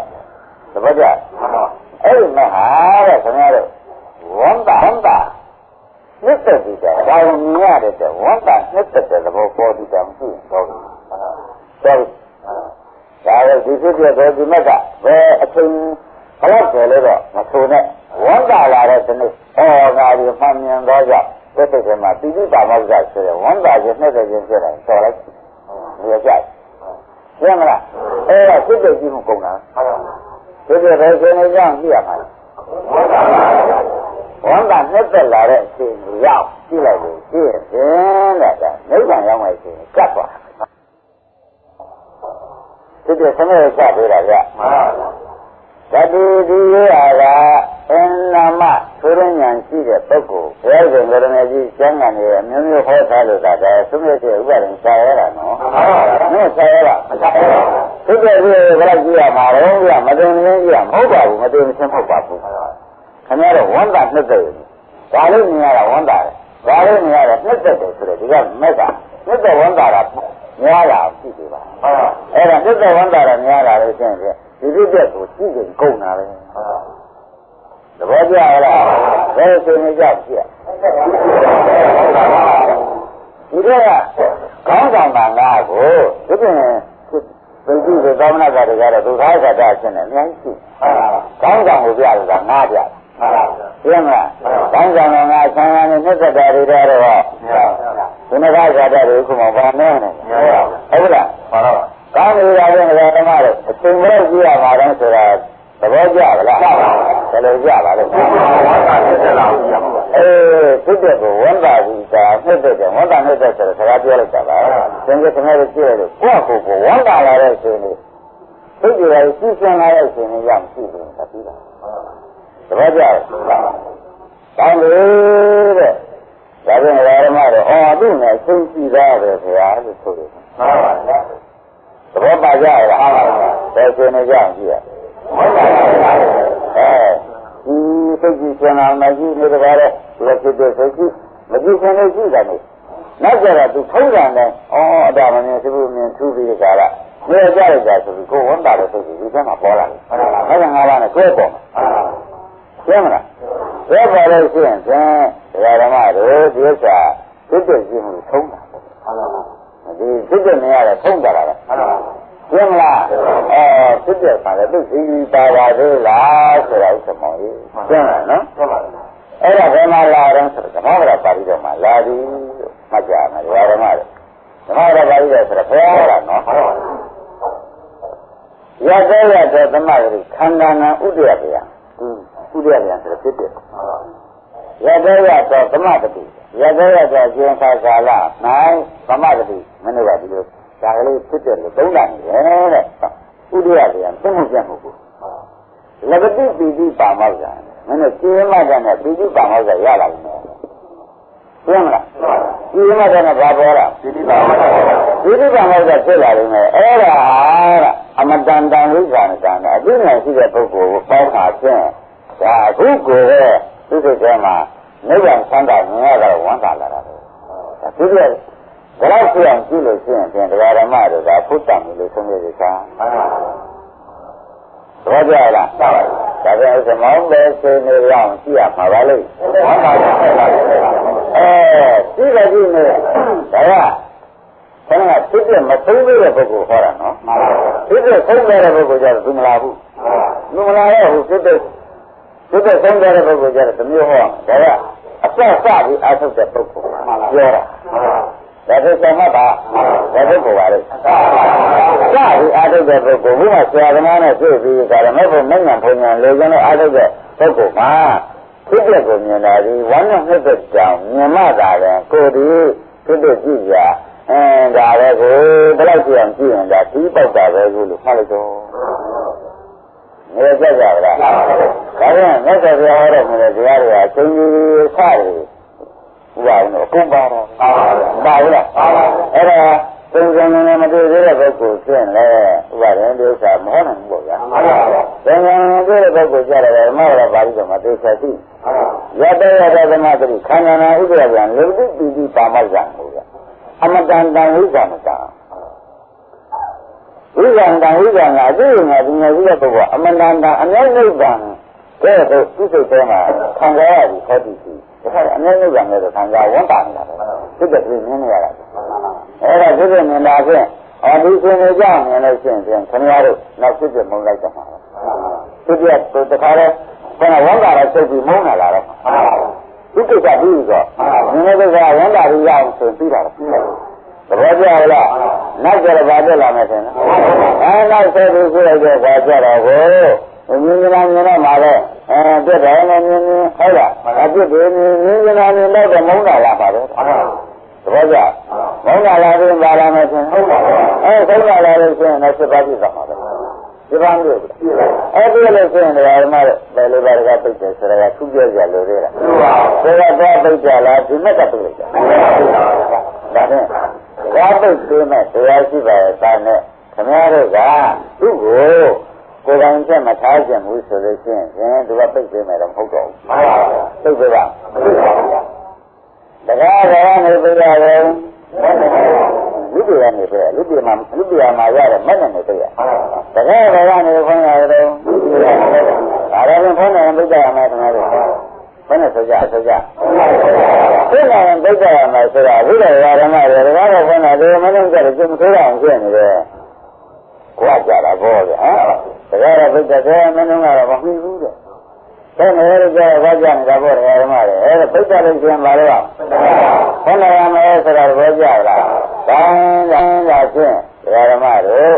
သဘောကျအဲ့ဒီမဲ့ဟာတဲ့ခင်ဗျားတို့ဝန္တာနှစ်သက်ပြီးတော့ဒါကိုမြင်ရတဲ့ဝန္တာနှစ်သက်တဲ့သဘောပေါ်ပြီးတော့မရှိတော့ဘူးဒါလည်းဒီဖြစ်တဲ့ဒီမဲ့ကဘယ်အချိန်ဘလောက်ကျလဲတော့မဆိုနဲ့ဝန္တာလာတဲ့ဒီနေ့ငါဒီမှန်မြင်တော့ကြောင့်တစ်စိတ်ထဲမှာတိတိပါမောက္ခဆိုတဲ့ဝန္တာရဲ့နှစ်သက်ခြင်းဖြစ်တယ်ဆိုလိုက်ဒီကြကျင်းမလားအဲ့ဒါစိတ်ကြည့်မှုကုန်တာဟုတ်ပါဘူးဒီလိုပဲရှင်နေကြအောင်ကြည့်ရမှာဝန္တာနှစ်သက်လာတဲ့အချိန်ကိုရောက်ကြည့်လိုက်လို့ကြည့်ရင်တဲ့နိဗ္ဗာန်ရောက်မှရှိရင်ကတ်သွားဒီလိုဆင်းရဲချပေးတာဗျမှန်ပါဘူးဓာတုဒီရကအင်နာမထွ ဆိုရင်ညာရှိတဲ့ပုဂ္ဂိုလ်ဘုရားရှင်ကိုယ်တော်ကြီးကျမ်းဂန်တွေမျိုးမျိုးဟောထားလို့ဒါသုံးရတဲ့ဥပဒေစာရတာနော်မင်းစာရတာမစာရဘူးသူကဘယ်လိုကြည့်ရမှာလဲမတင်မင်းကြည့်ရမဟုတ်ပါဘူးမတင်မချင်းမဟုတ်ပါဘူးခင်ဗျားတို့ဝန်တာနှစ်သက်ဒါလေးမြင်ရတာဝန်တာတယ်ဒါလေးမြင်ရတာနှစ်သက်တယ်ဆိုတော့ဒီကမက်ကနှစ်သက်ဝန်တာတာများလာရှိသေးပါအဲ့ဒါနှစ်သက်ဝန်တာတာများလာလို့ရှိရင်ဒီပြည့်ပြည့်ကိုကြည့်ကြကုန်တာပဲသဘောကျလားဘယ်ဆိုနေကြဖြစ်ဒီကခေါင်းဆောင်တာငါကိုဒီပြင်ဘယ်သူကသောမနာကတည်းကတော့ဒုက္ခကတာရှင်းတယ်အများကြီးရှိခေါင်းဆောင်ကိုပြလို့ကငါပြရှင်းမလားခေါင်းဆောင်ကငါဆံရနဲ့နှစ်သက်တာတွေတော့ဒီနဂါကတာတွေခုမှဘာနဲ့နေဟုတ်လားကောင်းပြီလားလည်းဓမ္မတို့အချိန်မလို့ကြည့်ရမှာတော့ဆိုတာသဘောကျပါလားဘယ်လိုကြပါလဲဖြစ်တဲ့ကိုဝန်တာကြီးကဖြစ်တဲ့ဝန်တာနဲ့တဲ့ဆိုတော့စကားပြောလိုက်တာပါသင်္ကေတနဲ့ကြည့်ရလို့ကိုယ့်ကိုယ်ဝန်တာလာတဲ့ရှင်လေးသိကြရစီစဉ်လာတဲ့ရှင်လေးရမရှိဘူးသတိပါသဘောကျကောင်းပြီတဲ့ဒါပြန်ဓမ္မတို့အော်သူ့နဲ့အချင်းကြည့်သားပဲခင်ဗျာလို့ဆိုတယ်မှန်ပါဗျာသဘောပါကြရလားဘယ်ရှင်နေကြကြည့်ရဟုတ်ပါဘူးဒီစိတ်ကြီးရှင်အောင်မရှိနေတကားတော့ဒီဖြစ်တဲ့စိတ်ကြီးမကြည့်ခင်လေးရှိတယ်နောက်ကြတော့သူထုံးတယ်နဲ့အဒါမမြင်သူမြင်ထူပြီးကြတာမြေကြရကြဆိုပြီးကိုဝန်တာတဲ့စိတ်ကြီးဒီထဲမှာပေါ်လာတယ်ဟုတ်ကဲ့ငါးပါးနဲ့တွဲပေါ်မှာရှင်းမလားတွဲပေါ်လို့ရှိရင်ဖြင့်ဓမ္မတို့ဒီဥစ္စာဖြစ်တဲ့ရှိမှုထုံးတာဒီဖြစ်တဲ့နေရာကထုံးကြတာပဲရှင်းမလားဖြစ်တဲ့ပါလေသူစီပါပါသေးလားဆိုတာဥစ္စာမောင်ကြီးရှင်းလားနော်အဲ့ဒါဘယ်မှာလာတော့ဆိုတော့ဓမ္မဗရာပါဠိတော်မှာလာပြီလို့မှတ်ကြမယ်ဓမ္မတော်ပါဠိတော်ဆိုတော့ဘယ်ဟာနော်ရတဲ့ရတဲ့သမဂရိခန္ဓာနာဥဒယဗျာဥဒယဗျာဆိုတော့ဖြစ်တယ်ရတဲ့ရတဲ့သမဂတိရတဲ့ရတဲ့ကျင်္သာကာလ၌သမဂတိမင်းတို့ကဒီလိုဒါကလေးဖြစ်တယ်လို့သုံးတာနေတယ်တဲ့ဥဒယဗျာသိမှုပြတ်မှုကိုလဘတိပိတိပါမောက္ခမင်းတို့ကျင်းမှတဲ့ပိတိပါမောက္ခရလာပြီနော်ရှင်းမလားကျင်းမှတဲ့ဘာပေါ်လာပိတိပါမောက္ခဖြစ်လာတယ်မယ်အဲ့ဒါအမတန်တန်ဝိဇ္ဇာနဲ့တန်တာအပြည့်နဲ့ရှိတဲ့ပုဂ္ဂိုလ်ကိုပေါင်းတာဖြင့်ဒါအခုကိုယ်ရဲ့သူ့စိတ်ထဲမှာနိဗ္ဗာန်ဆန္ဒမြင်ရတာဝန်တာလာတာပဲဒါသူရဲ့ဘယ်လောက်ပြောင်းကြည့်လို့ရှိရင်ပြန်တရားဓမ္မတို့ကဖုတ်တံလို့ဆုံးဖြတ်ရတာသဘောကျလားဒါပြန်ဥစ္စာမောင်းပဲစိနေရအောင်ကြည့်ရမှာပါလေဝန်တာဆက်လာတယ်ကြည့်ကြည့်နေဒါကဆန္ဒဖြစ်တဲ့မဆုံးသေးတဲ့ပုဂ္ဂိုလ်ဟောတာနော်ဖြစ်တဲ့ဆုံးသေးတဲ့ပုဂ္ဂိုလ်ကျတော့သူမလာဘူးသူမလာတော့ဘူးဖြစ်တဲ့ဆုံးသေးတဲ့ပုဂ္ဂိုလ်ကျတော့တမျိုးဟောဒါကအစပြီးအထုတ်တဲ့ပုဂ္ဂိုလ်ပြောတာဒါဆိုသမတ်ပါဒါပုဂ္ဂိုလ်ပါလေစပြီးအထုတ်တဲ့ပုဂ္ဂိုလ်ဘုရားဆရာသမားနဲ့တွေ့ပြီးကြတယ်မဟုတ်ဘူးနိုင်ငံဘုံညာလေကျင်းတော့အထုတ်တဲ့ပုဂ္ဂိုလ်မှာဖြစ်တဲ့ကိုမြင်တာဒီဝမ်းနဲ့နှစ်သက်ကြောင်မြင်မှသာလေကိုယ်ဒီဖြစ်တဲ့ကြည့်ကြဒါပဲကိုဘယ်လောက်ကြည့်အောင်ကြည့်ရင်ဒါဒီပေါက်တာပဲကိုလို့မှတ်လိုက်တော့နေကြကြပါလားဒါပြန်မြတ်စွာဘုရားဟောတဲ့မြတ်တရားတွေအချင်းကြီးစတယ်ဥပါရင်တော့ပုံပါတော့ပါဘူးလားအဲ့ဒါသုံးစံနေမတွေ့သေးတဲ့ပုဂ္ဂိုလ်ဖြစ်လဲဥပါရင်ဒီဥစ္စာမဟုတ်နိုင်ဘူးပေါ့ဗျာသုံးစံနေတွေ့တဲ့ပုဂ္ဂိုလ်ကြတယ်ဓမ္မဝရပါဠိတော်မှာသိချက်ရှိရတဲ့သမဂတိခန္ဓာနာဥပ္ပယံလူတိပိတိပါမောက္ခဟုတ်ဗျာအမတန်တန်ဝိဇ္ဇာမတန်ဝိဇ္ဇာတန်ဝိဇ္ဇာကအကျိုးငါဒီငါကြီးတဲ့ပုဂ္ဂိုလ်အမတန်တန်အမြဲနိဗ္ဗာန်တဲ့သူစိတ်ထဲမှာခံစားရပြီးဟောတည်ပြီးဒါကအမြဲနိဗ္ဗာန်နဲ့ခံစားဝန်တာနေတာပဲစိတ်ကလေးမြင်နေရတာအဲ့ဒါစိတ်ကမြင်တာဖြင့်ဒီရှင်နေကြမြင်လို့ရှိရင်ခင်ဗျားတို့နောက်စိတ်ကမုန်းလိုက်ကြမှာစိတ်ကတခါလဲခဏဝန်တာတော့စိတ်ပြီးမုန်းလာတော့ဒီကိစ္စပြီးတော့ဒီနေ့ကဝန်တာပြီးရအောင်ဆိုပြီးတာပြီးတယ်သဘောကျလားနောက်ကြတော့ဗာတက်လာမယ်ဆင်နော်နောက်ဆက်ပြီးဆိုလိုက်တော့ဗာကြတော့ကိုမြင်ကြလားမြင်တော့မှာလဲပြတ်တယ်နဲ့မြင်ဟုတ်လားအပြစ်တွေမြင်ကြလားမြင်တော့မုန်းတာလားပါပဲသဘောကျမုန်းတာလားပြင်ပါလာမယ်ဆင်ဟုတ်လားဆုံးတာလားလို့ဆင်တော့စစ်ပါးပြစ်သွားမှာပဲ ဒီပါမျိုးအဲ့ဒီလိုဆိုရင်တရားဓမ္မတွေဘယ်လိုပါကပိတ်တယ်ဆိုတာကသူပြောကြလို့လေလားဆိုတော့တော့ပိတ်ကြလားဒီမဲ့ကပိတ်လိုက်ကြဒါနဲ့ဒါပိတ်သေးမဲ့တရားရှိပါရဲ့သားနဲ့ခင်ဗျားတို့ကသူ့ကိုယ်တိုင်ချက်မထားခြင်းဘူးဆိုလို့ရှိရင်သူကပိတ်သေးမယ်တော့မဟုတ်တော့ဘူးပိတ်သေးပါတရားတော်နေပြရတယ်လူတွေကနေပြလူတွေမှာရတဲ့မနဲ့နေပြရတရားတော်ကနေခွင့်ရတယ်ဒါလည်းခွင့်နိုင်ပိတ်ကြရမယ်ခင်ဗျားတို့ဘယ်နဲ့ဆိုကြခွင့်နိုင်ပိတ်ကြရမယ်ဆိုတာဘုရားဓမ္မတွေတရားတော်ခွင့်နိုင်တယ်မလို့ကြတယ်ကျမထိုးအောင်ဖြစ်နေတယ်ကိုယ်ကြတာဘောဗျာတရားတော်ပိတ်တယ်မင်းတို့ကတော့မမှီဘူးတဲ့ဘယ်နဲ့လဲကြောဘာကြနေတာဘောဓမ္မတွေအဲ့ဒါပိတ်တယ်လို့ရှင်ပါတော့ခွင့်နိုင်ရမယ်ဆိုတာဘောကြလားတိုင်းသာချင်းတရားဓမ္မတို့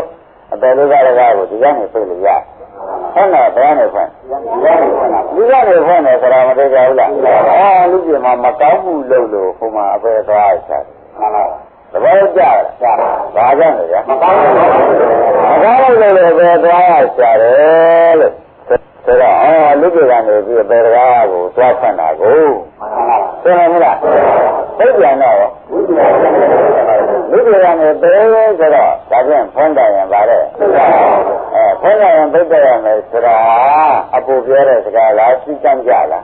အပေလူကလည်းကိုဒီကနေပြေးလို့ရဟုတ်လားတရားနဲ့ဖွင့်ဒီကနေဖွင့်တယ်ဆိုတာမတွေ့ကြဘူးလားလူကြီးမှာမကောင်းမှုလုပ်လို့ဟိုမှာအပေသွားချတယ်မှန်လားသဘောကျလားဘာကြောင့်လဲဗျာမကောင်းလို့လည်းပဲသွားချတယ်လို့ဆိုတော့လူကြီးကနေပြီးအပေတရားကိုသွားဖွင့်တာကိုသိတယ်မလားသိပြန်တော့လူတွေကနေပဲဆိုတော့ဒါပြန်ဖုံးတယ်ရင်ဗါတဲ့ဖုံးတယ်ရင်သိတယ်ရမယ်ဆိုတာအပူပြောတဲ့စကားလားသိကြကြလားဒါ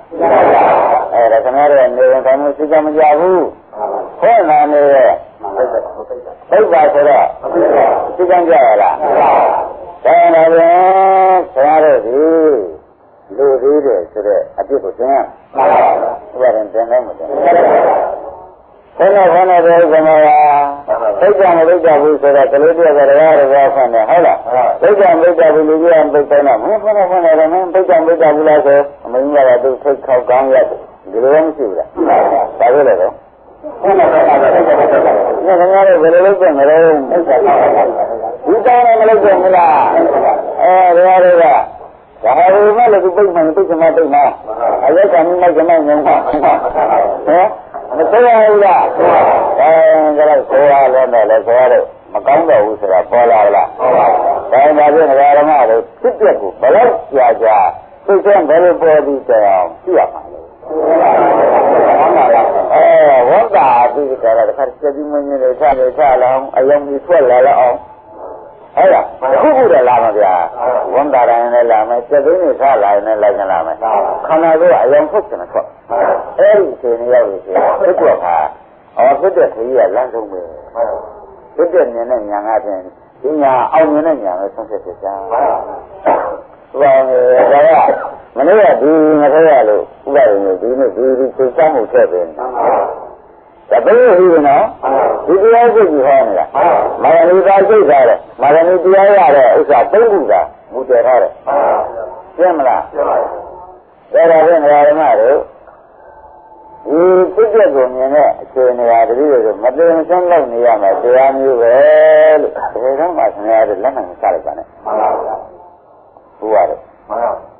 ခင်ဗျားတို့နေဝင်တိုင်းသိကြမကြဘူးဖုံးလာနေတဲ့သိပါဆိုတော့သိကြကြရလားဒါရင်လည်းခင်ဗျားတို့ဒီလူသေးတယ်ဆိုတဲ့အပြစ်ကိုသင်ရမှာဘုရားရင်သင်နိုင်မှာတယ်ဘယ်နဲ့ပဲဇမယာသိကြမသိကြဘူးဆိုတော့ကလေးတွေကတရားတော်ဆန်းတယ်ဟုတ်လားသိကြမသိကြဘူးလူကြီးကပိတ်တယ်နော်မင်းဖုန်းနဲ့လည်းမင်းသိကြမသိကြဘူးလားဆိုအမင်းကလည်းသူထိတ်ခေါက်ကောင်းရတယ်ဒီလိုမရှိဘူးလားဒါပဲလေတော့ဘယ်နဲ့ဘယ်လိုလုပ်ကြမလဲဒီတိုင်းမလုပ်ကြဘူးလားတရားတွေကဒါရီမဲ့လည်းသူပိတ်မှန်ပိတ်ချင်မှပိတ်မှာအယက်ကမင်းလိုက်ကြမှာငုံပါဟမ်မသိရဘူးလားဒါဆိုရလည်းလည်းဆိုရတော့မကောင်းတော့ဘူးဆိုတာပေါ်လာလားဒါမှမဟုတ်ငါဓမ္မတွေဖြစ်ပျက်ကိုဘယ်လောက်ကြာသိချင်ဘယ်လိုပေါ်ပြီးကြအောင်ကြည့်ရမှာလဲဝတ်တာပြီးကြတာတစ်ခါစက်ပြီးမင်းတွေချလာအောင်အယုံကြီးထွက်လာအောင်ဟုတ်လားခုခုတော့လာမှာဗျာဝန်တာတိုင်းလည်းလာမယ်စက်သိန်းတွေထားလာရင်လည်းလိုက်ကြလာမယ်ခန္ဓာကိုယ်အယုံထုတ်တယ်ထွက်အဲ့ဒီအချိန်ရောက်ပြီဖြစ်တော့ခါဖြစ်တဲ့ခရီးကလမ်းဆုံးပဲဖြစ်တဲ့ဉာဏ်နဲ့ဉာဏ်ကဖြင့်ဒီညာအောင်မြင်တဲ့ဉာဏ်ပဲဆုံးဖြတ်ဖြစ်ကြဘာလဲဒါကမနေ့ကဒီမထိုးရလို့ဥပဒေမျိုးဒီနေ့ဒီသိစမှုထည့်ပဲဒါဘယ်လိုရှိနော်ဒီတရားစိတ်ကြီးဟောနေတာမာရဏီပါစိတ်ထားတယ်မာရဏီတရားရတဲ့ဥစ္စာသုံးခုသာမူတည်ထားတယ်ရှင်းမလားရှင်းပါပြီဒါတော့ဓမ္မတို့ဒီစိတ်ကြကိုမြင်တဲ့အခြေအနေဟာတတိယဆိုမသိမဆုံးလောက်နေရမယ်တရားမျိုးပဲလို့ဒီလိုမှဆရာတို့လက်မှန်ချလိုက်ပါနဲ့မှန်ပါဗျာဘုရားတို့မှန်ပါ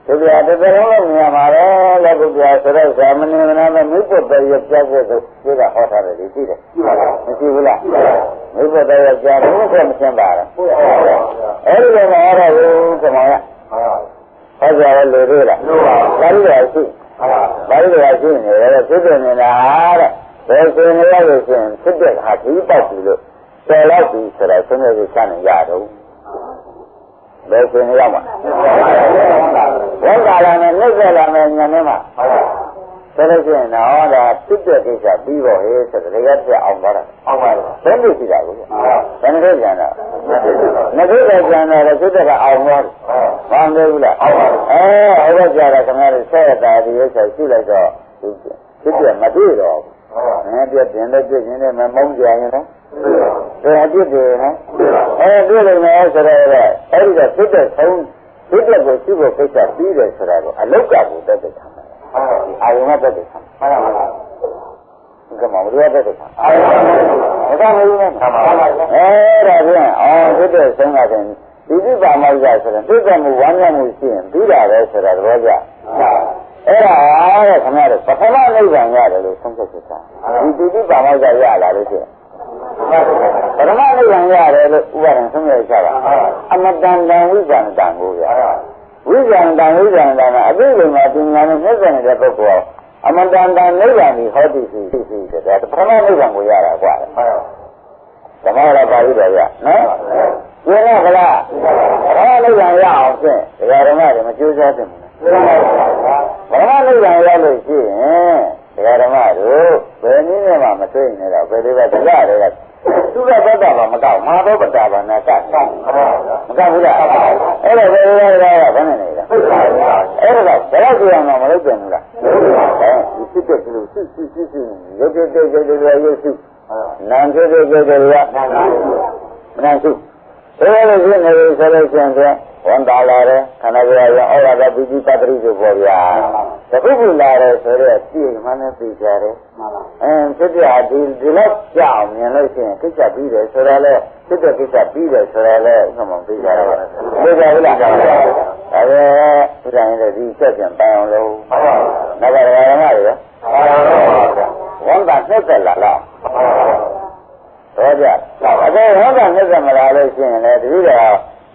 ဒီပြာတစ်လုံးလုံးမြင်ပါလေလက်ကုပြာဆိုတော့ဇာမဏေမနာနဲ့မိဘတည်းရပြတ်ဖို့ဆိုဒီကဟောထားတယ်ဒီရှိတယ်မရှိဘူးလားမိဘတည်းရကြားလို့ဆိုမရှင်းပါလားအဲ့ဒီတော့မဟောတော့ဘူးခမောရဟောကြရလို့သေးလားဘာလို့လဲရှိဘာလို့လဲရှိနေတယ်ဖြစ်တယ်နေတာတဲ့ဘယ်ဆိုနေရလို့ရှိရင်ဖြစ်တဲ့ဟာဒီပေါက်ပြီလို့ဆယ်လောက်ပြီဆိုတော့ဆုံးဖြတ်ချနိုင်ရတော့ဘယ်ဆိုနေရမှာဝန်ကာလနဲ့နှိမ့်ဆက်လာမယ်ဉာဏ်နဲ့မှာဆိုလို့ရှိရင်တော့ဒါဖြစ်တဲ့ကိစ္စပြီးတော့ဟေးဆိုတော့တကယ်ပြအောင်သွားတာအောင်ပါလားဘယ်လိုရှိတာကိုဘယ်လိုကြံတာနှစ်ခုပဲကြံတယ်ဖြစ်တဲ့ကအောင်သွားတယ်ဘာမှမဟုတ်ဘူးလားဟုတ်တော့ကြာတာခင်ဗျားတို့ဆက်ရတာဒီဥစ္စာရှိလိုက်တော့ဖြစ်တဲ့မတွေ့တော့ဘူးပြတင်တဲ့ပြင်းနေမမုန်းကြရင်နော်ဒါပြည့်တယ်နော်တွေ့တယ်နော်ဆိုတော့အဲ့ဒီကဖြစ်တဲ့ဆုံးဖြစ်တဲ့ကိုရှိဖို့ကိစ္စပြီးတယ်ဆိုတာကိုအလောက်ကကိုတက်တဲ့ခံတယ်အာယုံကတက်တဲ့ခံမှန်ပါပါကမ္ဘာဘုရားတက်တဲ့ခံအာယုံကမဟုတ်ဘူးနော်ဒါပြန်ဖြစ်တဲ့ဆုံးကဆိုဒီတိပါမောက္ခဆိုရင်သိတဲ့မှုဝမ်းမြောက်မှုရှိရင်ပြီးတာပဲဆိုတာသဘောကျအဲ့ဒါတဲ့ခင်ဗျားတို့ပထမနိဗ္ဗာန်ရတယ်လို့ဆုံးဖြတ်ချက်တာဒီတိပါမောက္ခရလာလို့ရှိရင် ပရမနိဗ္ဗာန်ရတယ်လို့ဥပါဒံဆုံးရချတာအမတန်တန်ဝိဇ္ဇာတန်ကိုရဝိဇ္ဇာတန်ကအသိဉာဏ်နဲ့နှိမ့်ဆက်နေတဲ့ပုဂ္ဂိုလ်အမတန်တန်နိဗ္ဗာန်ကိုဟောတိရှိတယ်ဒါပရမနိဗ္ဗာန်ကိုရတာကွာဓမ္မရပါဠိတော်ရနော်ကျင်းတော့ကလားပရမနိဗ္ဗာန်ရအောင်ဖြင့်ဒကာဓမ္မတွေမကြိုးစားသင့်ဘူးပရမနိဗ္ဗာန်ရလို့ရှိရင်ဒကာဓမ္မတို့ဘယ်နည်းနဲ့မှမသိနေတော့ဘယ်လိုပဲတရားတွေကသူကတတ်တာမကောက်မာတော့ပတာဘာနာကဆောင်းမကောက်ဘူးလားအဲ့ဒါဘယ်လိုလဲကဘယ်နဲ့နေတာအဲ့ဒါကဘယ်လိုကြအောင်တော့မလုပ်ကြဘူးလားအဲဒီဖြစ်တဲ့ဒီလိုစုရုပ်တည်တဲ့ရုပ်စုနာမ်ဖြစ်တဲ့ရုပ်တွေကနာမ်စုဘယ်လိုဖြစ်နေလဲဆိုလို့ရှိရင်ဝန်တာလာတယ်ခန္ဓာကိုယ်ရောဩရတာပိဋိပတ္တိဆိုပေါ်ဗျာတခုခုလာတယ်ဆိုတော့ကြည့်မှန်းနဲ့သိကြတယ်ဖြစ်တဲ့ဒီလောက်ကြောင်မြင်လို့ရှိရင်ကိစ္စပြီးတယ်ဆိုတော့လေဖြစ်တဲ့ကိစ္စပြီးတယ်ဆိုတော့လေဥက္ကမသိကြတယ်သိကြဘူးလားဒါပဲဒီတိုင်းလည်းဒီချက်ပြန်ပန်းအောင်လို့နောက်ပါရမတွေရောဝန်တာနှက်သက်လာလားတော့ကြအခုဝန်တာနှက်သက်မလာလို့ရှိရင်လည်းတတိယ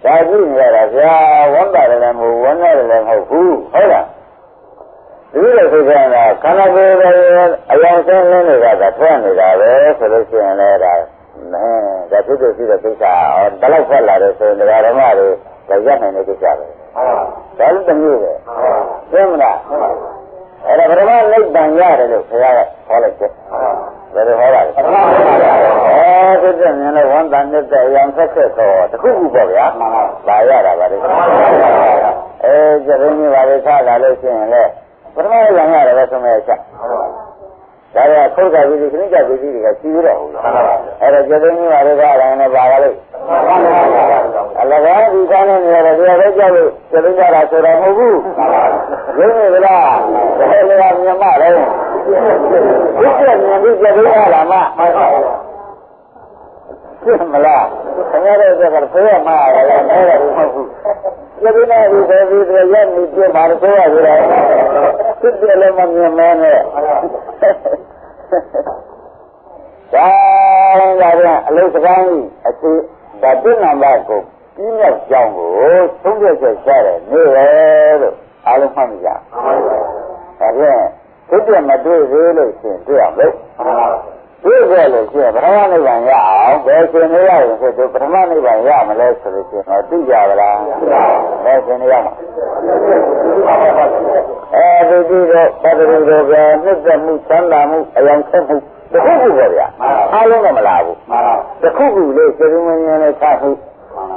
ဒါကြည့်နေရတာဗျာဝန်ပါတယ်လည်းမဟုတ်ဝန်ရတယ်လည်းမဟုတ်ဘူးဟုတ်လားဒီလိုဆိုကြတာခန္ဓာကိုယ်ရဲ့အယောင်ဆင်းလင်းတွေကထွက်နေတာပဲဆိုလို့ရှိရင်လည်းဒါဖြစ်ဖြစ်ရှိတဲ့ကိစ္စဘယ်လောက်ဖက်လာတယ်ဆိုရင်ဓမ္မတွေရပ်နိုင်တဲ့ကိစ္စပဲဒါလည်းတစ်မျိုးပဲသိမလားအဲ့ဒါပရမနိဗ္ဗာန်ရတယ်လို့ဘုရားကဟောလိုက်တယ်ဘယ်လိုဟောတာလဲဖြစ်တဲ့မြင်လို့ဝန်တန်တဲ့အယောင်ဆက်တော့တခုခုပေါ့ဗျာလာရတာပါလေကျရင်းကြီးပါလေထားလာလို့ရှိရင်လေပထမရံရတယ်ပဲဆိုမဲ့ချက်ဒါရခုတ်ကပြည်ခဏကြပြည်တွေကစီးရတော့ဟုတ်လားအဲ့ဒါကျရင်းကြီးပါလေထားလာရင်ပါလာလို့အလကားဒီကောင်းနေရတယ်ဒီပဲကြောက်လို့ကျရင်းကြတာဆိုတော့မဟုတ်ဘူးရင်းနေကြလားဘယ်လိုကမြင်မလဲဒီကျမြင်ပြီးကျရင်းရလာမှဖြစ်မလားခင်ဗျားတို့ကဖေးမှားရတယ်အဲ့ဒါမဟုတ်ဘူးကျရင်းနေပြီးပဲပြီးတော့ရက်နေပြပါလို့ဆိုရတယ်ဖြစ်တယ်လည်းမမြင်မဲနဲ့ဒါပြန်အလုစကားကြီးအခြေဒါပြည့်နံပါတ်ကိုပြီးမြောက်ကြောင်းကိုသုံးပြချက်ရှာတယ်နေပဲလို့အားလုံးမှတ်မိကြဒါပြန်ဖြစ်တယ်မတွေ့သေးလို့ရှင်တွေ့အောင်လို့တွေ့ကြလို့ရှိရင်ပထမနိဗ္ဗာန်ရအောင်ဘယ်ရှင်နေရရင်ဆိုတော့ပထမနိဗ္ဗာန်ရမလဲဆိုလို့ရှိရင်တော့သိကြပါလားဘယ်ရှင်နေရမှာအဲဒီတော့ပတ္တိရောကနှစ်သက်မှုချမ်းသာမှုအယောင်ဆက်မှုတခုခုပဲဗျာအားလုံးကမလာဘူးတခုခုလေးစေတမင်းနဲ့ချမှု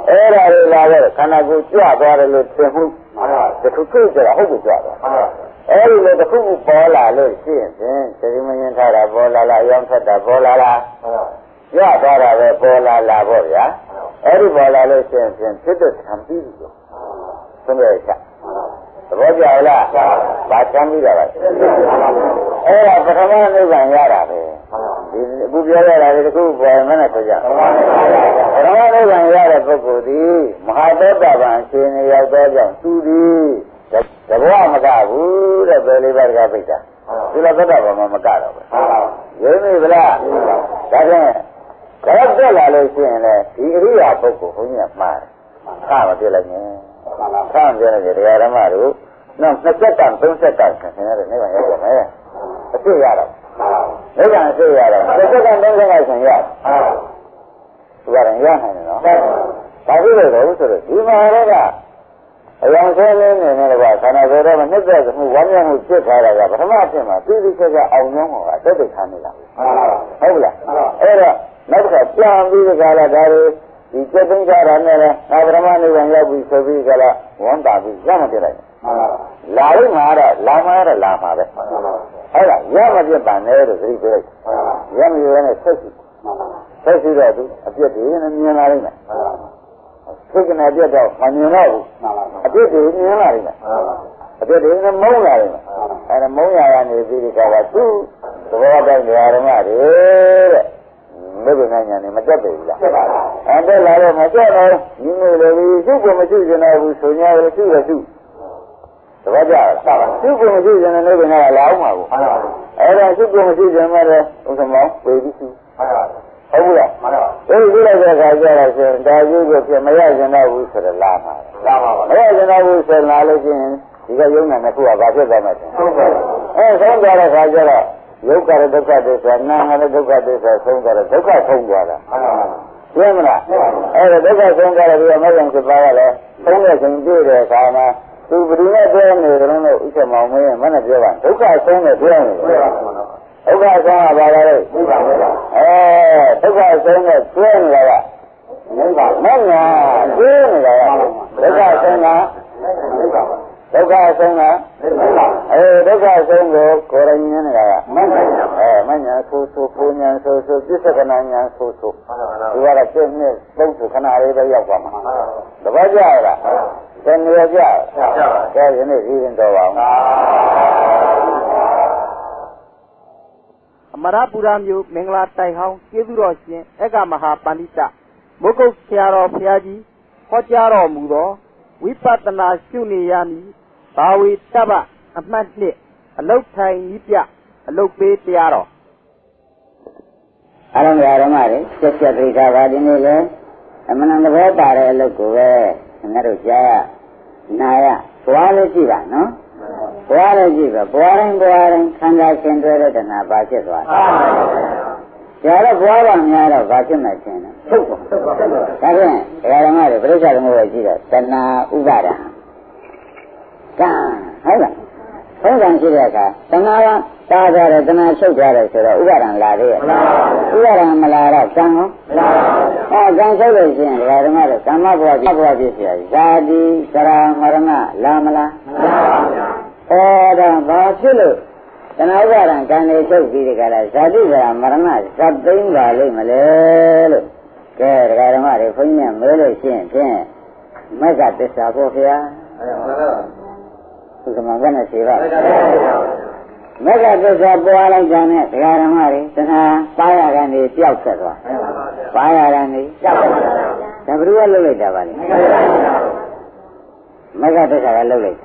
အဲ့ဒါလေးလာတော့ခန္ဓာကိုယ်ကြွသွားတယ်လို့သင်မှုတခုခုကျတော့ဟုတ်ကိုကြွသွားအဲ့ဒီလိုတစ်ခုခုပေါ်လာလို့ရှိရင်စေတမင်းထားတာပေါ်လာလားအယောင်ဆက်တာပေါ်လာလားကြွသွားတာပဲပေါ်လာလားပေါ့ဗျာအဲ့ဒီပေါ်လာလို့ရှိရင်ဖြစ်တဲ့သံပြီးပြီလို့သုံးရချက်သဘောကျလားဘာချမ်းပြီးတာလဲအဲ့ဒါပထမနိဗ္ဗာန်ရတာပဲဒီအခုပြောရတာဒီတစ်ခုပေါ်မှနဲ့ဆိုကြပထမနိဗ္ဗာန်ရတဲ့ပုဂ္ဂိုလ်ဒီမဟာသောတာပန်ရှင်နေရောက်တော့ကြောင့်သူဒီတဘောမကဘူးတဲ့ဘယ်လေးပါးတကားပိတ်တာဒီလိုသောတာပန်မှာမကတော့ပဲရင်းမိဗလားဒါဖြင့်တော့တက်လာလို့ရှိရင်လေဒီအရိယာပုဂ္ဂိုလ်ဘုန်းကြီးကမှားတယ်ခါမပြလိုက်နဲ့ခါမပြလိုက်ကြတရားဓမ္မတို့နောက်20ကံ30ကံဆင်ရတယ်နိဗ္ဗာန်ရောက်မယ်အဖြစ်ရတော့နိဗ္ဗာန်အဖြစ်ရတော့20ကံ30ကံဆင်ရသူကလည်းရနိုင်တယ်နော်ဘာဖြစ်လို့လဲဆိုတော့ဒီမှာတော့ကအယောင်ဆင်းလေးနေတယ်ကွာခန္ဓာကိုယ်တော့နှစ်သက်မှုဝမ်းမြောက်မှုဖြစ်ထားတာကပထမအဖြစ်မှာပြီးပြီးချက်ချက်အောင်ညောင်းမှာတက်တက်ခံနေတာဟုတ်လားအဲ့တော့နောက်တစ်ခါပြန်ပြီးကြလာဒါတွေဒီစက်သိမ်းကြတာနဲ့လည်းငါပရမနိဗ္ဗာန်ရောက်ပြီဆိုပြီးကြလားဝန်တာပြီးရမပြလိုက်လာလို့မှာတော့လာမှာတော့လာမှာပဲဟုတ်လားရမပြပါနဲ့လို့သတိပေးလိုက်ရမရနဲ့ဆက်ရှိတော့သူအပြစ်တွေနဲ့မြင်လာလိမ့်မယ်သိက္ခာပြတ်တော့မမြင်တော့ဘူးအပြစ်တွေမြင်လာလိမ့်မယ်အပြစ်တွေနဲ့မုန်းလာလိမ့်မယ်အဲဒါမုန်းရကနေပြီးဒီကကသူ့သဘောတိုင်းဓမ္မတွေတဲ့မိဘနိုင်ငံနဲ့မတက်ပြီလားအဲ့တက်လာတော့မတက်တော့ညီမလေးစုကိုမရှိကျင်တော့ဘူးဆိုညာလည်းစုရစုသဘောကျလားစုကိုမရှိကျင်တဲ့မိဘနိုင်ငံလာအောင်ပါဘူးအဲ့ဒါစုကိုမရှိကျင်မှလည်းဥစ္စာမောင်းဝေပြီးစုဟုတ် ဟုတ်လားဒီလိုလိုက်တဲ့အခါကျတော့ဆိုဒါကြီးကိုပြမရကျင်တော့ဘူးဆိုတော့လာပါမရကျင်တော့ဘူးဆိုလာလို့ရှိရင်ဒီကယုံနာနှစ်ခုကဘာဖြစ်သွားမှာလဲဆုံးသွားတဲ့အခါကျတော့ယုတ်ကရဒုက္ခသစ္စာနာငါဒုက္ခသစ္စာဆုံးသွားတော့ဒုက္ခဆုံးသွားတာရှင်းမလားအဲ့ဒါဒုက္ခဆုံးသွားတယ်ပြီးတော့မယုံဖြစ်ပါကလည်းဆုံးတဲ့ချိန်ပြည့်တဲ့အခါမှာသူဘယ်သူနဲ့ပြောနေတယ်လို့ဥစ္စာမောင်မင်းမနဲ့ပြောပါဒုက္ခဆုံးတဲ့ပြောနေတယ်ဒုက္ခဆုံးကဘာလဲဒုက္ခဆုံးတဲ့ပြောနေတာကနိဗ္ဗာန်မင်းညာပြောနေတာကဒုက္ခဆုံးကဒုက္ခဆုံးကဒုက္ခဆုံးကိုကိုယ်ရင်းနေတာကမညာဆိုပူညာဆိုပြစ္ဆကနာညာဆိုဒီကတော့ပြည့်နှစ်သုံးစုခဏလေးပဲရောက်သွားမှာတပတ်ကြရလားတနည်းကြကဲယနေ့ဒီရင်တော်ပါအောင်အမရပူရမျိုးမင်္ဂလာတိုင်ဟောင်းကျေးဇူးတော်ရှင်အက္ခမဟာပန္တိတမုဂုတ်ဆရာတော်ဘုရားကြီးဟောကြားတော်မူသောဝိပဿနာရှုနေရမည်ဘာဝေတပ္ပအမှတ်နှစ်အလုတ်ထိုင်ဤပြအလုတ်ပေးတရားတော်အားလုံးဓမ္မတွေဆက်ပြိထားပါဒီနေ့လေအမှန်တဘောပါတဲ့အလုတ်ကိုပဲခင်ဗျားတို့ကြားရနာရဘွားလေးကြည့်ပါနော်ဘွားလေးကြည့်ပါဘွားတိုင်းခန္ဓာရှင်တွဲတဲ့တဏှာပါဖြစ်သွားတယ်ဒါတော့ဘွားပါများတော့ဘာဖြစ်မှချင်းလဲထုတ်ပါဒါဖြင့်ဓမ္မတွေပြိဿသမုပ္ပါကြည့်တော့တဏှာဥပါဒံကံဟုတ်လားသုံးကံရှိတဲ့အခါတဏှာကတားကြတယ်တဏှာချုပ်ကြတယ်ဆိုတော့ဥပါဒံလာသေးရဲ့ဥပါဒံမလာတော့ကံရောကံချုပ်လို့ရှိရင်ဓမ္မတွေကမ္မဘဝဖြစ်เสียဇာတိသရမရဏလာမလားဒါဘာဖြစ်လို့တဏှာဥပါဒံကံတွေချုပ်ပြီးဒီကလာဇာတိသရမရဏဇတ်သိမ့်ပါလိမ့်မလဲလို့ကဲဓမ္မတွေခွင့်ညံမဲလို့ရှိရင်ဖြင့်မက္ကသစ္စာပေါ့ဗျာဒီမှာကနဲ့ရှိပါမက္ကသစ္စာပွားလိုက်ကြတဲ့ဓမ္မတွေတဏှာပါရကနေပျောက်ဆက်သွားပါရကနေပျောက်ဆက်ဒါဘယ်သူကလုပ်လိုက်တာပါလဲမက္ကသစ္စာကလုပ်လိုက်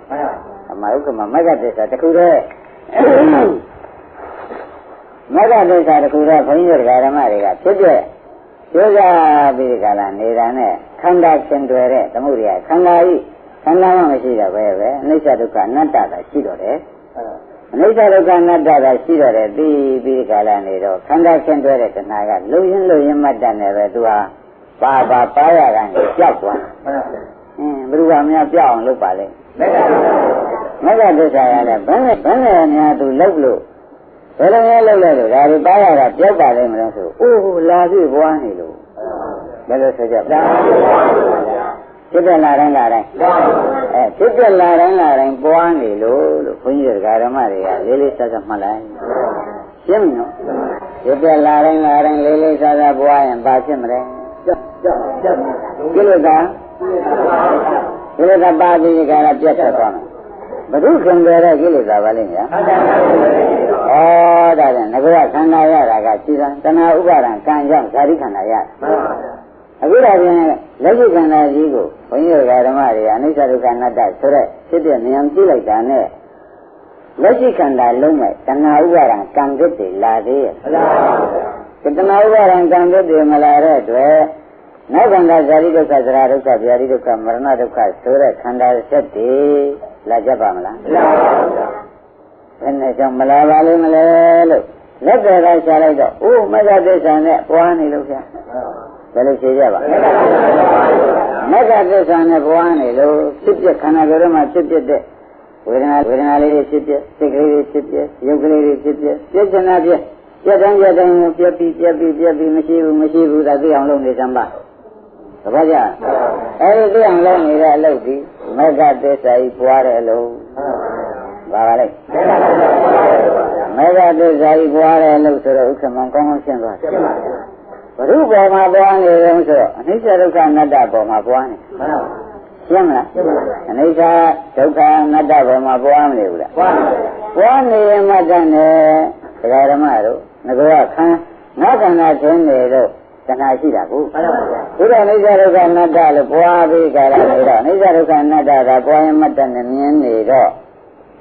အမှားဥက္ကမမက္ကသစ္စာတခုတည်းမက္ကသစ္စာတခုတည်းဘုန်းကြီးတို့ဓမ္မတွေကဖြစ်တဲ့ကျိုးစားပြီးကြလာနေတာနဲ့ခန္ဓာရှင်တွေတဲ့သမှုတွေကခန္ဓာဤခန္ဓာမှမရှိတာပဲအနိစ္စဒုက္ခအနတ္တသာရှိတော့တယ်အနိစ္စဒုက္ခအနတ္တသာရှိတော့တယ်ပြီးကြလာနေတော့ခန္ဓာရှင်တွေတဲ့တဏှာကလုံရင်မတ်တတ်နေပဲသူဟာပါရကနေကြောက်သွားဘယ်သူကများပြောက်အောင်လုပ်ပါလဲမက္ကသစ္စာရလည်းဘယ်နဲ့များသူလုပ်လို့ဘယ်လိုလဲလုပ်လဲလို့ဒါဒီပါရတာပြောက်ပါလိမ့်မလို့ဆိုအိုးလာပြီဘွားနေလို့ဘယ်လိုဆိုကြဖြစ်တဲ့လာတိုင်းဖြစ်တဲ့လာတိုင်းပွားနေလို့ဘုန်းကြီးဓမ္မတွေကလေးလေးစားစားမှတ်လိုက်ရှင်းမနော်ဖြစ်တဲ့လာတိုင်းလေးလေးစားစားပွားရင်ဘာဖြစ်မလဲကိလေသာပါတိကရပြတ်ထွက်သွားမယ်ဘုဒ္ဓခင်တဲ့ကိလေသာပါလိမ့်ညာဒါနဲ့ငကောခန္ဓာရတာကရှိတာတဏှာဥပါဒံကံကြောင့်ဇာတိခန္ဓာရအခုဒါပြန်လက်ရှိခန္ဓာကြီးကိုဘုန်းကြီးဓမ္မတွေအနိစ္စဒုက္ခအနတ္တဆိုတဲ့ဖြစ်တဲ့ဉာဏ်ကြည့်လိုက်တာနဲ့လက်ရှိခန္ဓာလုံးမဲ့တဏှာဥပါဒံကံသစ်တွေလာသေးရဲ့တဏှာဥပါဒံကံသစ်တွေမလာတဲ့အတွက်နောက်ခန္ဓာဇာတိဒုက္ခသရဒုက္ခဗျာတိဒုက္ခမရဏဒုက္ခဆိုတဲ့ခန္ဓာဆက်တွေလာကြပါမလားမလာပါဘူးဘယ်နဲ့ကြောင့်မလာပါလိမ့်မလဲလို့လက်တွေကရှားလိုက်တော့အိုးမက္ကသစ္စာနဲ့ပွားနေလို့ဗျာဘယ်လိုဖြေကြပါမက္ကသစ္စာနဲ့ပွားနေလို့ဖြစ်ပြခန္ဓာကိုယ်ထဲမှာဖြစ်ပြတဲ့ဝေဒနာလေးတွေဖြစ်ပြစိတ်ကလေးတွေဖြစ်ပြရုပ်ကလေးတွေဖြစ်ပြပြည့်ချင်တာပြည့်တိုင်းပြက်ပြီးမရှိဘူးဒါသိအောင်လုပ်နေစမ်းပါသဘောကျအဲဒီသိအောင်လုပ်နေတဲ့အလုပ်ဒီမက္ကသစ္စာကြီးပွားတဲ့အလုပ်ပါပါလေမက္ကသစ္စာကြီးပွားတဲ့အလုပ်ဆိုတော့ဥက္ကမကောင်းရှင်းသွားတယ်ဘုရုပေါ်မှာပွားနေတယ်ဆိုတော့အနိစ္စဒုက္ခအနတ္တပေါ်မှာပွားနေရှင်းမလားအနိစ္စဒုက္ခအနတ္တပေါ်မှာပွားမနေဘူးလားပွားနေရင်မှတတ်တယ်ဒကာဓမ္မတို့ငကောခန္ဓာခန္ဓာချင်းနေတော့တဏှာရှိတာကိုဘုရားအနိစ္စဒုက္ခအနတ္တလို့ပွားပြီးကြတာနေတော့အနိစ္စဒုက္ခအနတ္တကပွားရင်မှတတ်နေမြင်နေတော့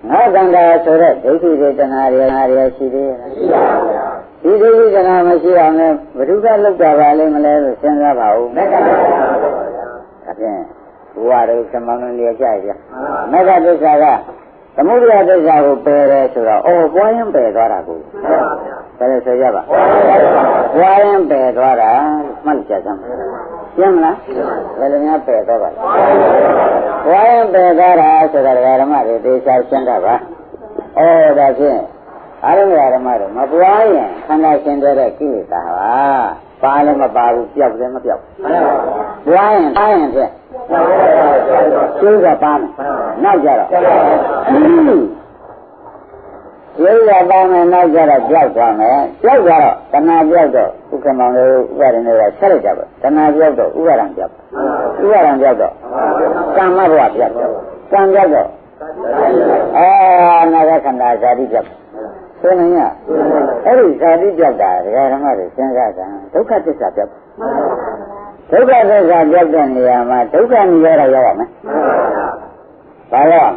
ငါခန္ဓာဆိုတဲ့ဒိဋ္ဌိတွေတဏှာတွေရှိသေးရဲ့ရှိပါဘူး ဒီဒိဋ္ဌိကနာမရှိအောင်လည်းဘုဒ္ဓလောက်တာပါလိမ့်မလဲလို့စဉ်းစားပါဦးမက္ကသစ္စာဒါဖြင့်ဘုရားတို့သမဏေလျက်ကြရမက္ကသစ္စာကသမုဒယသစ္စာကိုပယ်တယ်ဆိုတော့ပွားရင်ပယ်သွားတာကိုဘယ်လိုဆိုရပါပွားရင်ပယ်သွားတာမှတ်ကြစမ်းရှင်းမလားဘယ်လိုများပယ်သွားပါလဲပွားရင်ပယ်သွားတာဆိုတာဓမ္မတွေသေချာရှင်းတာပါဒါဖြင့်အားလုံးဓမ္မတွေမပွားရင်ခန္ဓာရှင်တဲ့ကိလေသာပါလည်းမပါဘူးပြောက်လည်းမပြောက်ပွားရင်ဖြင့်ကျိုးကပါမယ်နောက်ကြတော့ကျိုးကပါမယ်နောက်ကြတော့ပြောက်သွားမယ်ပြောက်သွားတော့တဏှာပြောက်တော့ဥက္ကမောင်လေးဥပါဒနေကဆက်လိုက်ကြပါတဏှာပြောက်တော့ဥပါဒံပြောက်ဥပါဒံပြောက်တော့ကာမဘဝပြောက်ကံပြောက်တော့နာဂခန္ဓာဇာတိပြောက်ဆိုရင်အဲ့ဒီဇာတိပြောက်တာဒကာဓမ္မတွေစဉ်းစားကြဒုက္ခသစ္စာပြောက်ဒုက္ခသစ္စာပြောက်တဲ့နေရာမှာဒုက္ခនិရောဓရောက်ရမယ်ဘာလို့